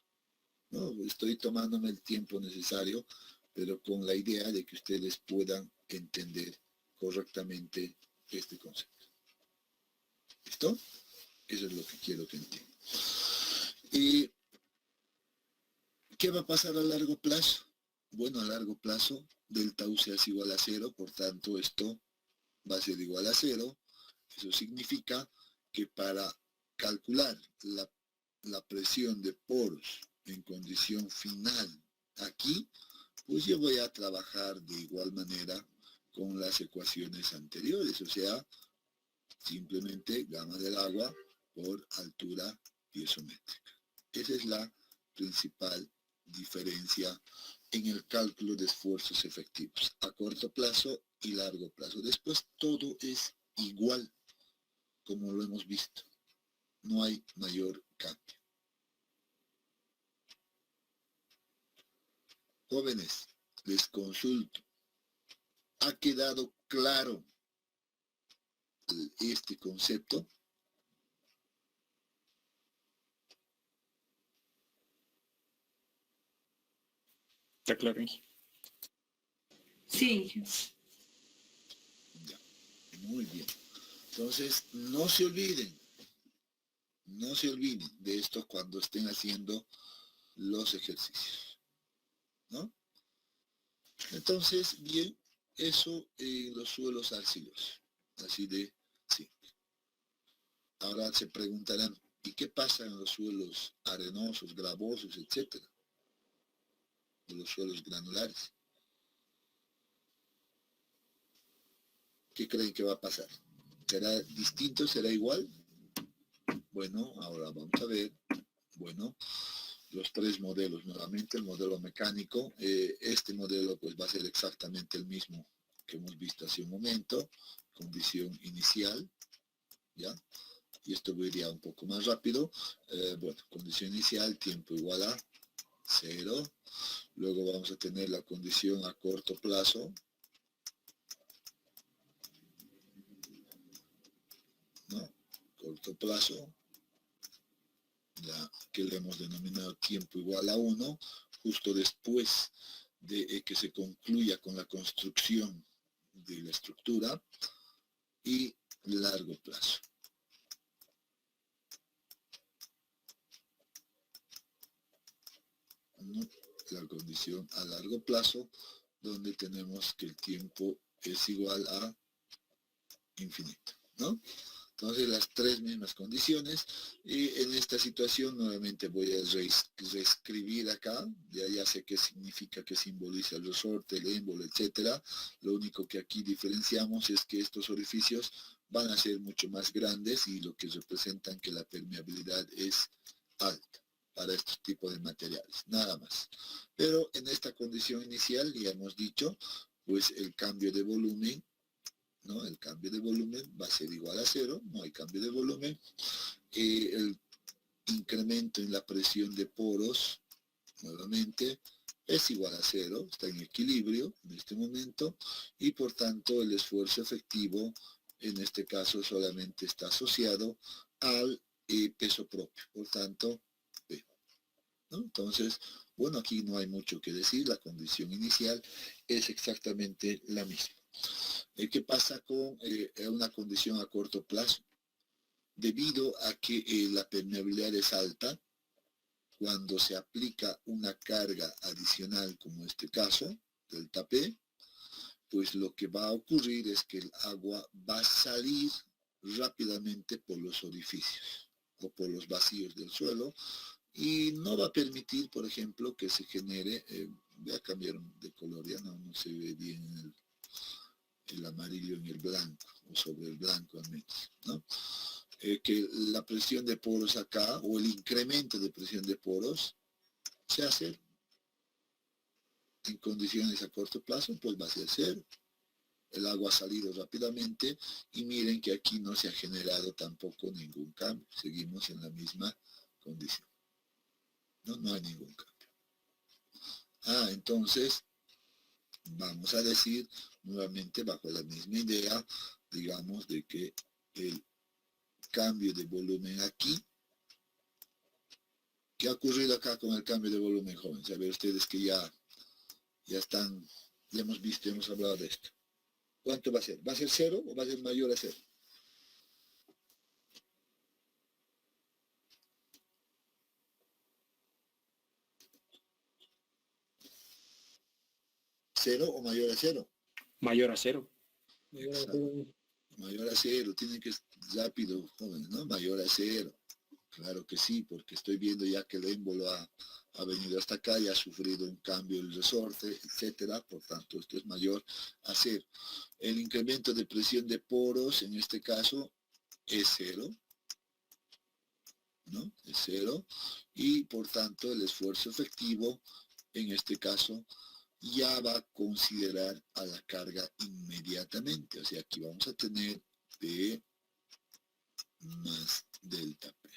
¿no? Estoy tomándome el tiempo necesario, pero con la idea de que ustedes puedan entender correctamente este concepto. ¿Listo? Eso es lo que quiero que entiendan. ¿Y qué va a pasar a largo plazo? Bueno, a largo plazo, delta U se hace igual a 0, por tanto esto va a ser igual a 0. Eso significa que para calcular la presión de poros en condición final aquí, pues yo voy a trabajar de igual manera con las ecuaciones anteriores, o sea, simplemente gamma del agua por altura piezométrica. Esa es la principal diferencia en el cálculo de esfuerzos efectivos a corto plazo y largo plazo. Después todo es igual, como lo hemos visto. No hay mayor cambio. Jóvenes, les consulto. ¿Ha quedado claro este concepto? ¿Está claro, Inge? Sí. Ya. Muy bien. Entonces, no se olviden de esto cuando estén haciendo los ejercicios, ¿no? Entonces, bien, eso en los suelos arcillosos, así de simple. Ahora se preguntarán, ¿y qué pasa en los suelos arenosos, gravosos, etcétera? O los suelos granulares. ¿Qué creen que va a pasar? ¿Será distinto? ¿Será igual? Bueno, ahora vamos a ver, bueno, los tres modelos nuevamente, el modelo mecánico. Este modelo pues va a ser exactamente el mismo que hemos visto hace un momento, condición inicial, ¿ya? Y esto iría un poco más rápido. Bueno, condición inicial, tiempo igual a 0. Luego vamos a tener la condición a corto plazo, ¿no? Corto plazo, que le hemos denominado tiempo igual a 1, justo después de que se concluya con la construcción de la estructura, y largo plazo. ¿No? La condición a largo plazo, donde tenemos que el tiempo es igual a infinito, ¿no? Entonces las tres mismas condiciones, y en esta situación nuevamente voy a reescribir acá, ya sé qué significa, qué simboliza el resorte, el émbolo, etcétera. Lo único que aquí diferenciamos es que estos orificios van a ser mucho más grandes y lo que representan que la permeabilidad es alta para estos tipos de materiales, nada más. Pero en esta condición inicial, ya hemos dicho, pues el cambio de volumen, ¿no? El cambio de volumen va a ser igual a 0, no hay cambio de volumen. El incremento en la presión de poros, nuevamente, es igual a 0, está en equilibrio en este momento, y por tanto el esfuerzo efectivo, en este caso, solamente está asociado al peso propio, por tanto, P, ¿no? Entonces, bueno, aquí no hay mucho que decir, la condición inicial es exactamente la misma. ¿Qué pasa con una condición a corto plazo? Debido a que la permeabilidad es alta, cuando se aplica una carga adicional, como este caso, delta P, pues lo que va a ocurrir es que el agua va a salir rápidamente por los orificios o por los vacíos del suelo y no va a permitir, por ejemplo, que se genere, voy a cambiar de color, ya no se ve bien el amarillo en el blanco, o sobre el blanco al menos, ¿no? Que la presión de poros acá, o el incremento de presión de poros, se hace en condiciones a corto plazo, pues va a ser 0. El agua ha salido rápidamente y miren que aquí no se ha generado tampoco ningún cambio. Seguimos en la misma condición. No hay ningún cambio. Entonces, vamos a decir nuevamente bajo la misma idea, digamos, de que el cambio de volumen aquí. ¿Qué ha ocurrido acá con el cambio de volumen, jóvenes? A ver ustedes que ya están, ya hemos visto, hemos hablado de esto. ¿Cuánto va a ser? ¿Va a ser 0 o va a ser mayor a 0? ¿0 o mayor a 0? Mayor a 0. Mayor a 0, tienen que ser rápido, jóvenes, ¿no? Mayor a 0. Claro que sí, porque estoy viendo ya que el émbolo ha venido hasta acá y ha sufrido un cambio del resorte, etcétera, por tanto esto es mayor a 0. El incremento de presión de poros, en este caso, es 0, ¿no? Es 0, y por tanto el esfuerzo efectivo, en este caso, ya va a considerar a la carga inmediatamente. O sea, aquí vamos a tener P más delta P,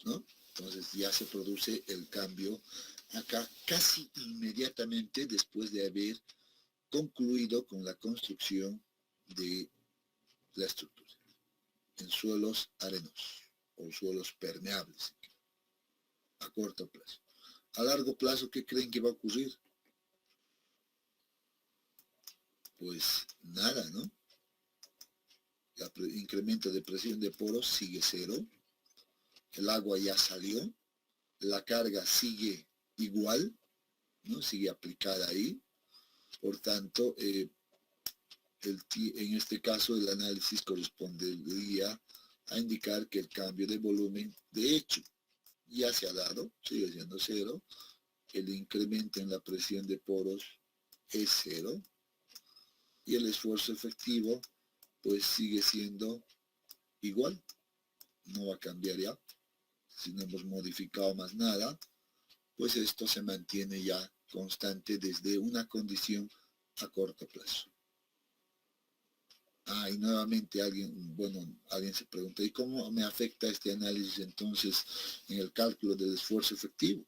¿no? Entonces ya se produce el cambio acá casi inmediatamente después de haber concluido con la construcción de la estructura en suelos arenosos o suelos permeables a corto plazo. A largo plazo, ¿qué creen que va a ocurrir? Pues nada, ¿no? El incremento de presión de poros sigue cero, el agua ya salió, la carga sigue igual, ¿no? Sigue aplicada ahí, por tanto, en este caso el análisis correspondería a indicar que el cambio de volumen de hecho ya se ha dado, sigue siendo cero, el incremento en la presión de poros es cero y el esfuerzo efectivo pues sigue siendo igual, no va a cambiar ya. Si no hemos modificado más nada, pues esto se mantiene ya constante desde una condición a corto plazo. Y nuevamente alguien se pregunta, ¿y cómo me afecta este análisis entonces en el cálculo del esfuerzo efectivo?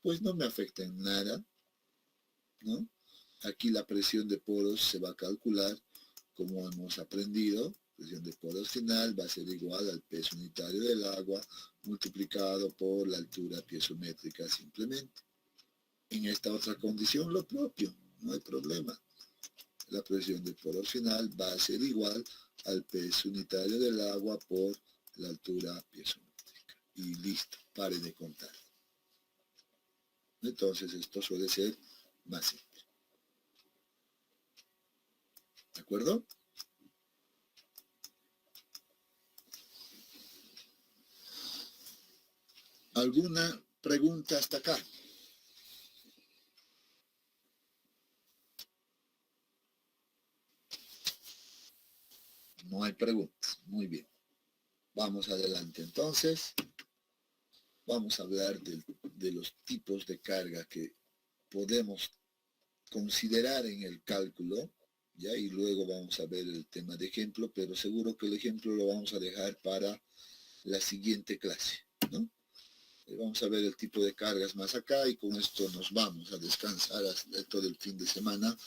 Pues no me afecta en nada, ¿no? Aquí la presión de poros se va a calcular como hemos aprendido. Presión de poros final va a ser igual al peso unitario del agua multiplicado por la altura piezométrica simplemente. En esta otra condición lo propio, no hay problema. La presión de poros final va a ser igual al peso unitario del agua por la altura piezométrica. Y listo, pare de contar. Entonces esto suele ser más simple. ¿De acuerdo? ¿Alguna pregunta hasta acá? No hay preguntas. Muy bien. Vamos adelante entonces. Vamos a hablar de los tipos de carga que podemos considerar en el cálculo, ¿ya? Y luego vamos a ver el tema de ejemplo, pero seguro que el ejemplo lo vamos a dejar para la siguiente clase, ¿no? Vamos a ver el tipo de cargas más acá y con esto nos vamos a descansar hasta todo el fin de semana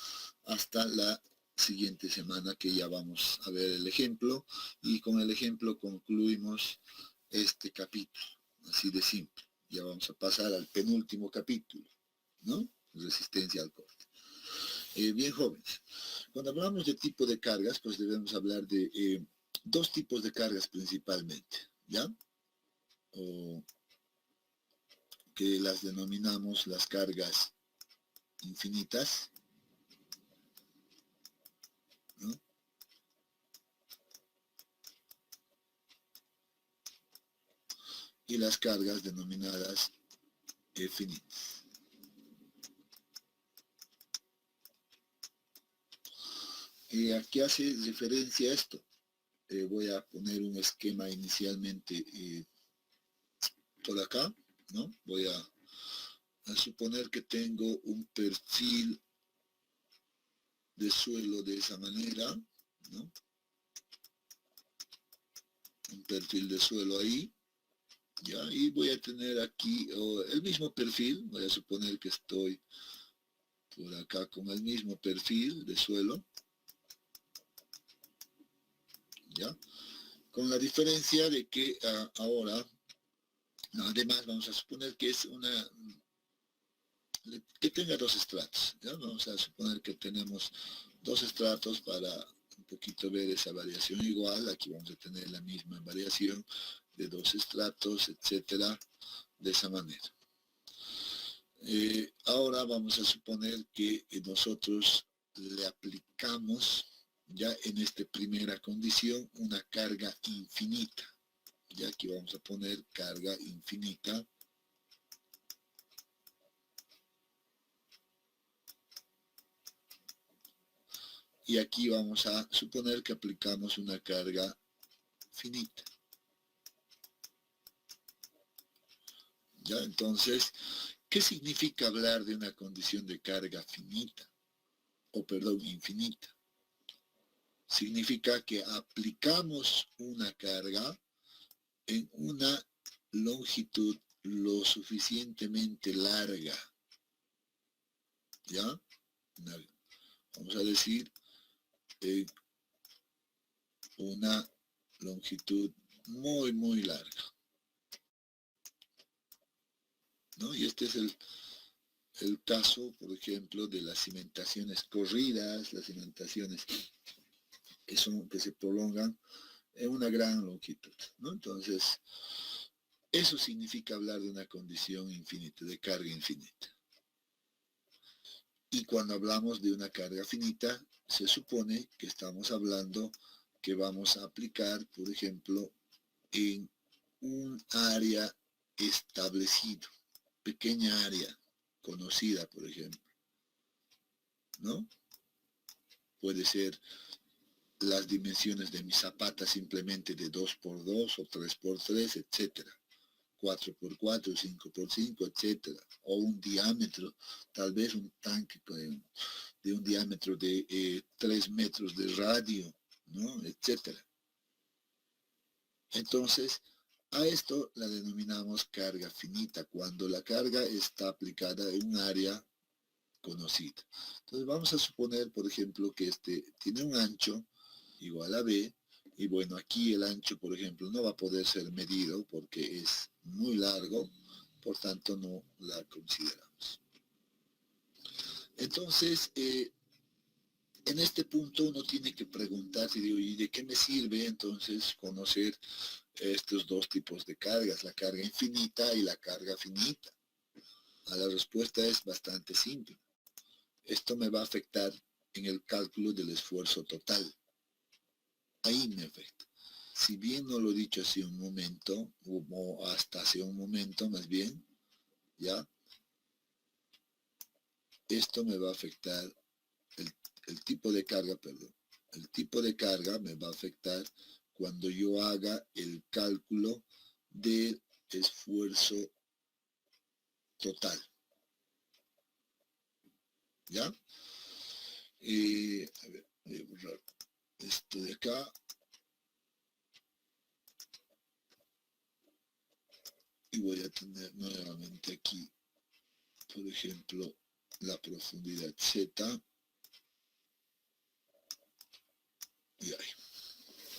hasta la siguiente semana que ya vamos a ver el ejemplo y con el ejemplo concluimos este capítulo, así de simple. Ya vamos a pasar al penúltimo capítulo, ¿no? Resistencia al corte. Bien jóvenes, cuando hablamos de tipo de cargas, pues debemos hablar de dos tipos de cargas principalmente, ¿ya? O que las denominamos las cargas infinitas, ¿no? Y las cargas denominadas finitas. ¿A qué hace referencia esto? Voy a poner un esquema inicialmente por acá, ¿no? Voy a suponer que tengo un perfil de suelo de esa manera, ¿no? Un perfil de suelo ahí, ¿ya? Y voy a tener aquí el mismo perfil, voy a suponer que estoy por acá con el mismo perfil de suelo, ¿ya? Con la diferencia de que ahora, además vamos a suponer que es que tenga dos estratos, ¿ya? Vamos a suponer que tenemos dos estratos para un poquito ver esa variación igual, aquí vamos a tener la misma variación de dos estratos, etcétera, de esa manera. Ahora vamos a suponer que nosotros le aplicamos ya en esta primera condición una carga infinita. Ya aquí vamos a poner carga infinita. Y aquí vamos a suponer que aplicamos una carga finita. ¿Ya? Entonces, ¿qué significa hablar de una condición de carga finita? O perdón, infinita. Significa que aplicamos una carga en una longitud lo suficientemente larga. ¿Ya? Vamos a decir una longitud muy, muy larga, ¿no? Y este es el caso, por ejemplo, de las cimentaciones corridas, las cimentaciones que se prolongan en una gran longitud, ¿no? Entonces, eso significa hablar de una condición infinita, de carga infinita. Y cuando hablamos de una carga finita, se supone que estamos hablando que vamos a aplicar, por ejemplo, en un área establecido, pequeña área conocida, por ejemplo, ¿no? Puede ser las dimensiones de mi zapata simplemente de 2x2 o 3x3, etcétera. 4x4, 5x5, etcétera, o un diámetro, tal vez un tanque de un diámetro de 3 metros de radio, ¿no? Etcétera. Entonces, a esto la denominamos carga finita, cuando la carga está aplicada en un área conocida. Entonces, vamos a suponer, por ejemplo, que este tiene un ancho igual a B, y bueno, aquí el ancho, por ejemplo, no va a poder ser medido porque es muy largo, por tanto no la consideramos. Entonces, en este punto uno tiene que preguntarse, digo, ¿y de qué me sirve entonces conocer estos dos tipos de cargas, la carga infinita y la carga finita? La respuesta es bastante simple. Esto me va a afectar en el cálculo del esfuerzo total. Ahí me afecta. Si bien no lo he dicho hace un momento, o hasta hace un momento más bien, ¿ya? Esto me va a afectar, el tipo de carga, perdón. El tipo de carga me va a afectar cuando yo haga el cálculo del esfuerzo total. ¿Ya? A ver, voy a borrar esto de acá. Y voy a tener nuevamente aquí, por ejemplo, la profundidad Z. Y ahí,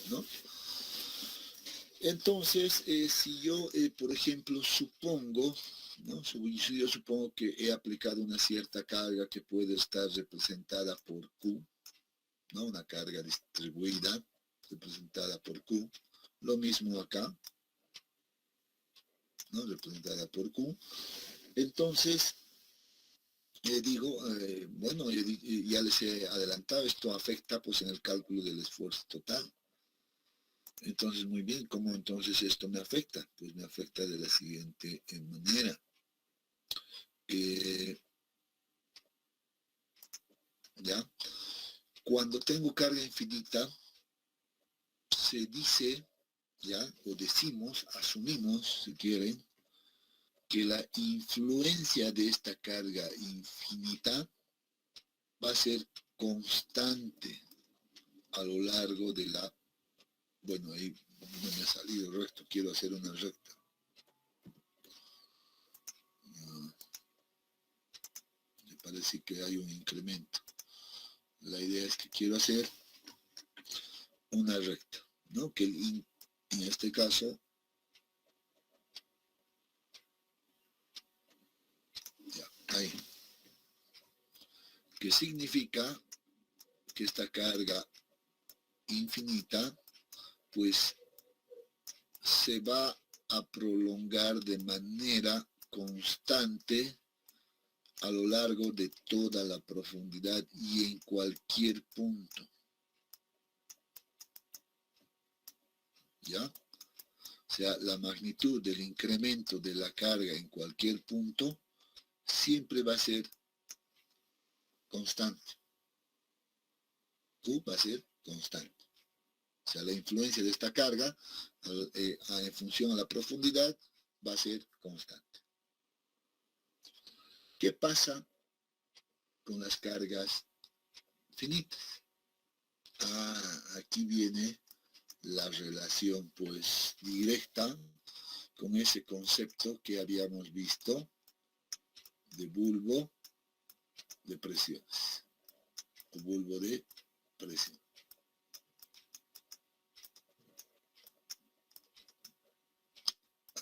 ¿no? Entonces, si yo, por ejemplo, supongo, ¿no? Si yo supongo que he aplicado una cierta carga que puede estar representada por Q, ¿no? Una carga distribuida representada por Q. Lo mismo acá, ¿no? Representada por Q. Entonces, digo, bueno, ya les he adelantado, esto afecta pues en el cálculo del esfuerzo total. Entonces, muy bien, ¿cómo entonces esto me afecta? Pues me afecta de la siguiente manera. ¿Ya? Cuando tengo carga infinita, se dice, ¿ya? O decimos, asumimos, si quieren, que la influencia de esta carga infinita va a ser constante a lo largo de la... Bueno, ahí no me ha salido recto, quiero hacer una recta. Me parece que hay un incremento. La idea es que quiero hacer una recta, ¿no? Que en este caso, ya, ahí. Que significa que esta carga infinita, pues, se va a prolongar de manera constante a lo largo de toda la profundidad y en cualquier punto. ¿Ya? O sea, la magnitud del incremento de la carga en cualquier punto siempre va a ser constante. Q va a ser constante. O sea, la influencia de esta carga en función a la profundidad va a ser constante. ¿Qué pasa con las cargas finitas? Aquí viene la relación pues directa con ese concepto que habíamos visto de bulbo de presiones o bulbo de presión.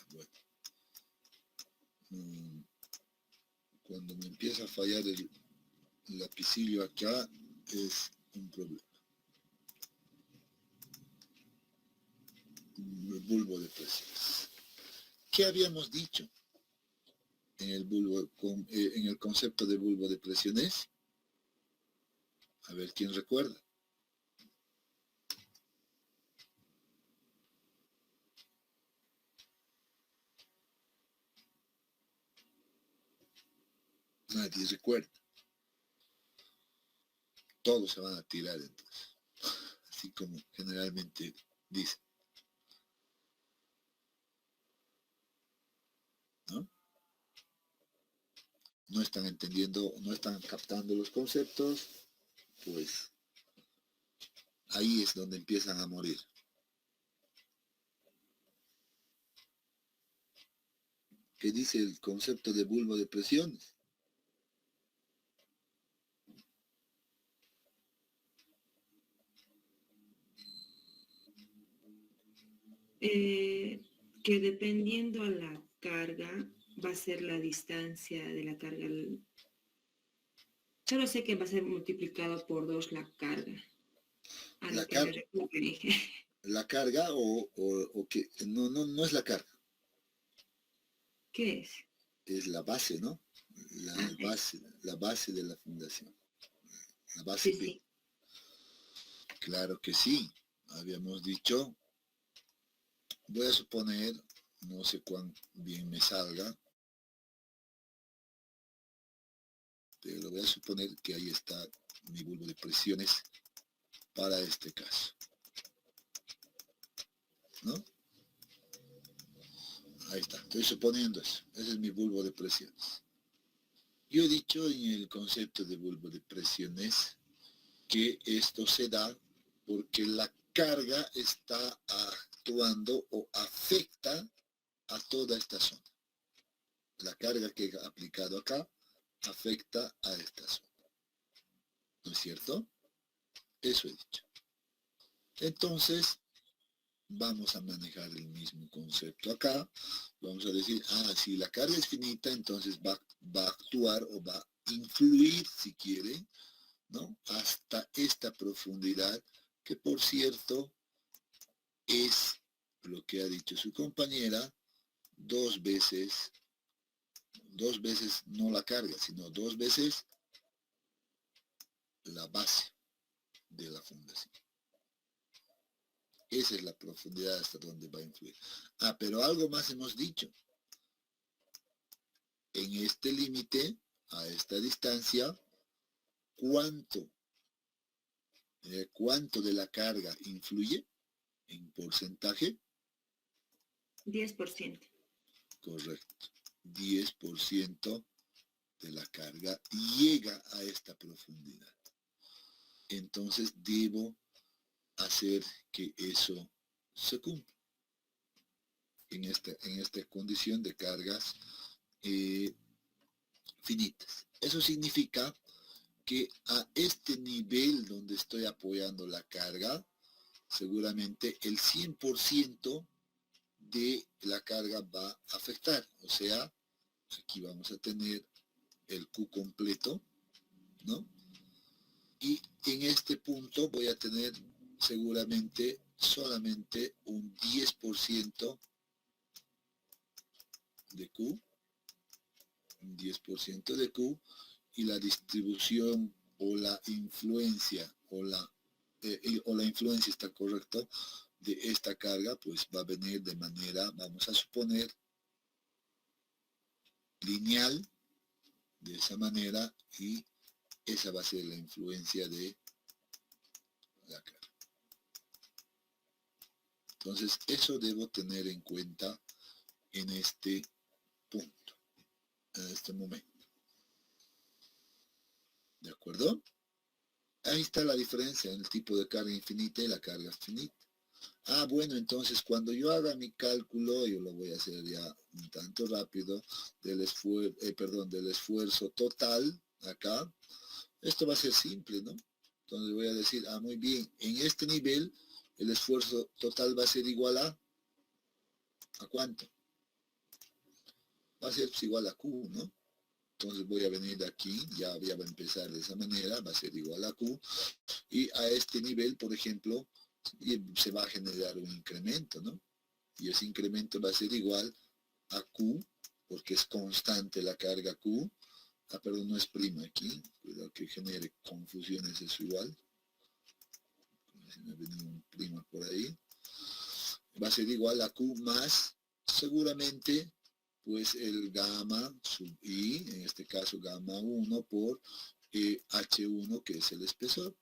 Bueno. Cuando me empieza a fallar el lapicillo acá, es un problema. El bulbo de presiones. ¿Qué habíamos dicho en el concepto de bulbo de presiones? A ver, ¿quién recuerda? Nadie recuerda. Todos se van a tirar entonces. Así como generalmente dicen. ¿No? No están entendiendo, no están captando los conceptos, pues ahí es donde empiezan a morir. ¿Qué dice el concepto de bulbo de presiones? Que dependiendo a la carga va a ser la distancia de la carga. Solo sé que va a ser multiplicado por 2 la carga. A La, lo que me refiero que dije. la carga o que no es la carga. ¿Qué es? Es la base, ¿no? La base de la fundación. La base Sí, B. sí. Claro que sí. Habíamos dicho, voy a suponer, no sé cuán bien me salga, pero voy a suponer que ahí está mi bulbo de presiones para este caso. ¿No? Ahí está, estoy suponiendo eso. Ese es mi bulbo de presiones. Yo he dicho en el concepto de bulbo de presiones que esto se da porque la carga está actuando o afecta a toda esta zona. La carga que he aplicado acá afecta a esta zona. ¿No es cierto? Eso he dicho. Entonces, vamos a manejar el mismo concepto acá. Vamos a decir, si la carga es finita, entonces va a actuar o va a influir, si quiere, ¿no? Hasta esta profundidad, que por cierto es lo que ha dicho su compañera, dos veces no la carga, sino 2 veces la base de la fundación. Esa es la profundidad hasta donde va a influir. Pero algo más hemos dicho. En este límite, a esta distancia, ¿cuánto de la carga influye en porcentaje? 10%. Correcto. 10% de la carga llega a esta profundidad. Entonces debo hacer que eso se cumpla en esta condición de cargas finitas. Eso significa que a este nivel donde estoy apoyando la carga, seguramente el 100% de la carga va a afectar. O sea, aquí vamos a tener el Q completo, ¿no? Y en este punto voy a tener seguramente solamente un 10% de Q, un 10% de Q, y la distribución o la influencia o la influencia, está correcto, de esta carga, pues va a venir de manera, vamos a suponer, lineal, de esa manera, y esa va a ser la influencia de la carga. Entonces, eso debo tener en cuenta en este punto, en este momento. ¿De acuerdo? Ahí está la diferencia en el tipo de carga infinita y la carga finita. Bueno, entonces cuando yo haga mi cálculo, yo lo voy a hacer ya un tanto rápido, del esfuerzo total acá. Esto va a ser simple, ¿no? Entonces voy a decir, muy bien, en este nivel el esfuerzo total va a ser igual ¿a cuánto? Va a ser pues, igual a Q, ¿no? Entonces voy a venir de aquí, ya va a empezar de esa manera, va a ser igual a Q. Y a este nivel, por ejemplo, se va a generar un incremento, ¿no? Y ese incremento va a ser igual a Q, porque es constante la carga Q. Perdón, no es prima aquí, cuidado que genere confusiones, es igual. Si me ha venido un prima por ahí. Va a ser igual a Q más, seguramente, pues el gamma sub I, en este caso gamma 1 por H1, que es el espesor,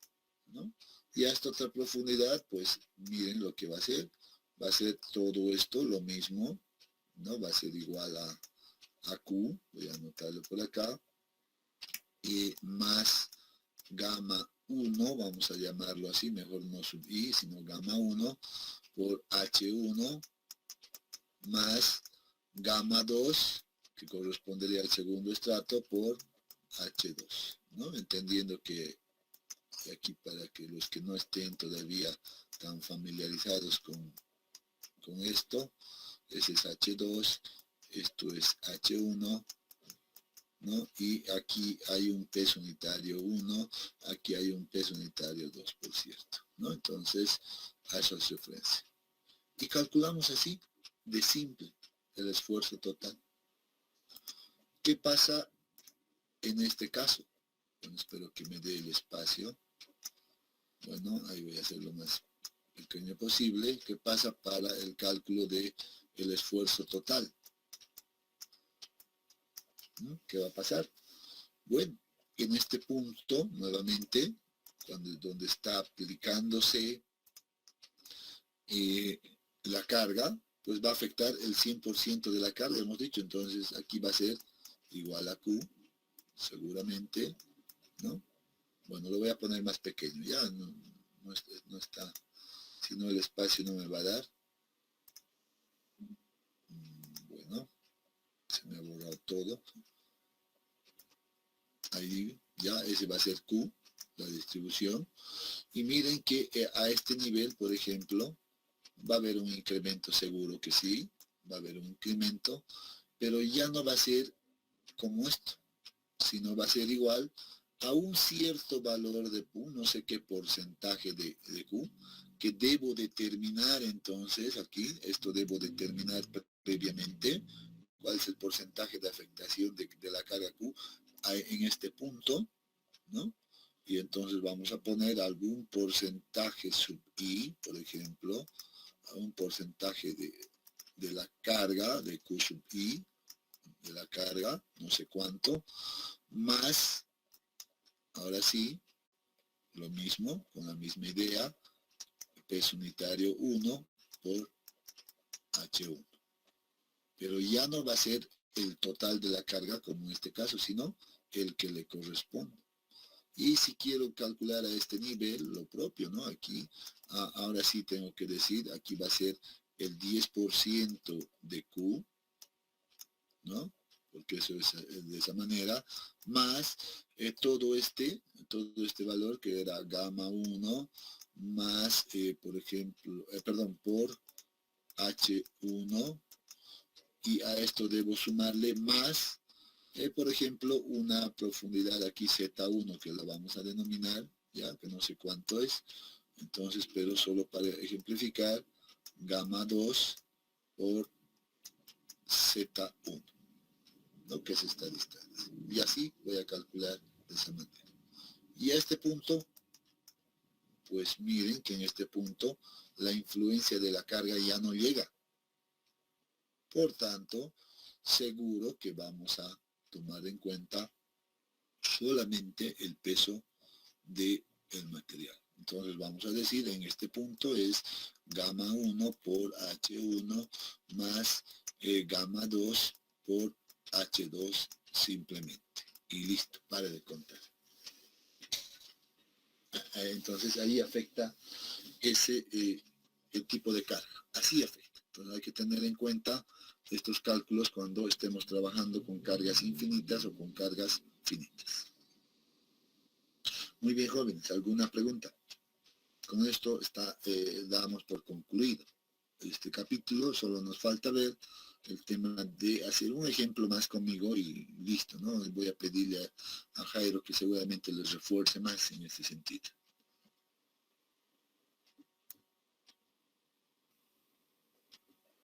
¿no? Y a esta otra profundidad, pues miren lo que va a ser. Va a ser todo esto lo mismo, ¿no? Va a ser igual a Q, voy a anotarlo por acá, y más gamma 1, vamos a llamarlo así, mejor no sub I, sino gamma 1 por H1 más gamma 2, que correspondería al segundo estrato, por H2, ¿no? Entendiendo que aquí, para que los que no estén todavía tan familiarizados con esto, ese es H2, esto es H1, ¿no? Y aquí hay un peso unitario 1, aquí hay un peso unitario 2, por cierto, ¿no? Entonces, a eso hace referencia. Y calculamos así, de simple, el esfuerzo total. ¿Qué pasa en este caso? Bueno, espero que me dé el espacio. Bueno, ahí voy a hacer lo más pequeño posible. ¿Qué pasa para el cálculo de el esfuerzo total? ¿No? ¿Qué va a pasar? Bueno, en este punto, nuevamente, donde está aplicándose la carga, pues va a afectar el 100% de la carga, hemos dicho. Entonces aquí va a ser igual a Q, seguramente, ¿no? Bueno, lo voy a poner más pequeño, ya no está, si no el espacio no me va a dar. Bueno, se me ha borrado todo. Ahí ya, ese va a ser Q, la distribución. Y miren que a este nivel, por ejemplo, va a haber un incremento, seguro que sí, va a haber un incremento, pero ya no va a ser como esto, sino va a ser igual a un cierto valor de Q, no sé qué porcentaje de Q, que debo determinar entonces aquí, esto debo determinar previamente, cuál es el porcentaje de afectación de la carga Q en este punto, ¿no? Y entonces vamos a poner algún porcentaje sub I, por ejemplo, a un porcentaje de la carga de Q sub I, de la carga, no sé cuánto, más, ahora sí, lo mismo, con la misma idea, peso unitario 1 por H1. Pero ya no va a ser el total de la carga, como en este caso, sino el que le corresponde. Y si quiero calcular a este nivel, lo propio, ¿no? Aquí, ahora sí tengo que decir, aquí va a ser el 10% de Q, ¿no? Porque eso es de esa manera, más todo este valor que era gamma 1, más, por ejemplo, por H1, y a esto debo sumarle más, por ejemplo, una profundidad aquí Z1, que la vamos a denominar, ya que no sé cuánto es, entonces, pero solo para ejemplificar, gamma 2 por Z1, ¿no? Que es esta distancia. Y así voy a calcular de esa manera. Y a este punto, pues miren que en este punto la influencia de la carga ya no llega. Por tanto, seguro que vamos a tomar en cuenta solamente el peso del material. Entonces vamos a decir, en este punto es gamma 1 por H1 más gamma 2 por H2 simplemente. Y listo, pare de contar. Entonces ahí afecta el tipo de carga. Así afecta. Entonces hay que tener en cuenta estos cálculos cuando estemos trabajando con cargas infinitas o con cargas finitas. Muy bien, jóvenes, ¿alguna pregunta? Con esto damos por concluido este capítulo. Solo nos falta ver el tema de hacer un ejemplo más conmigo y listo, ¿no? Voy a pedirle a Jairo que seguramente les refuerce más en ese sentido.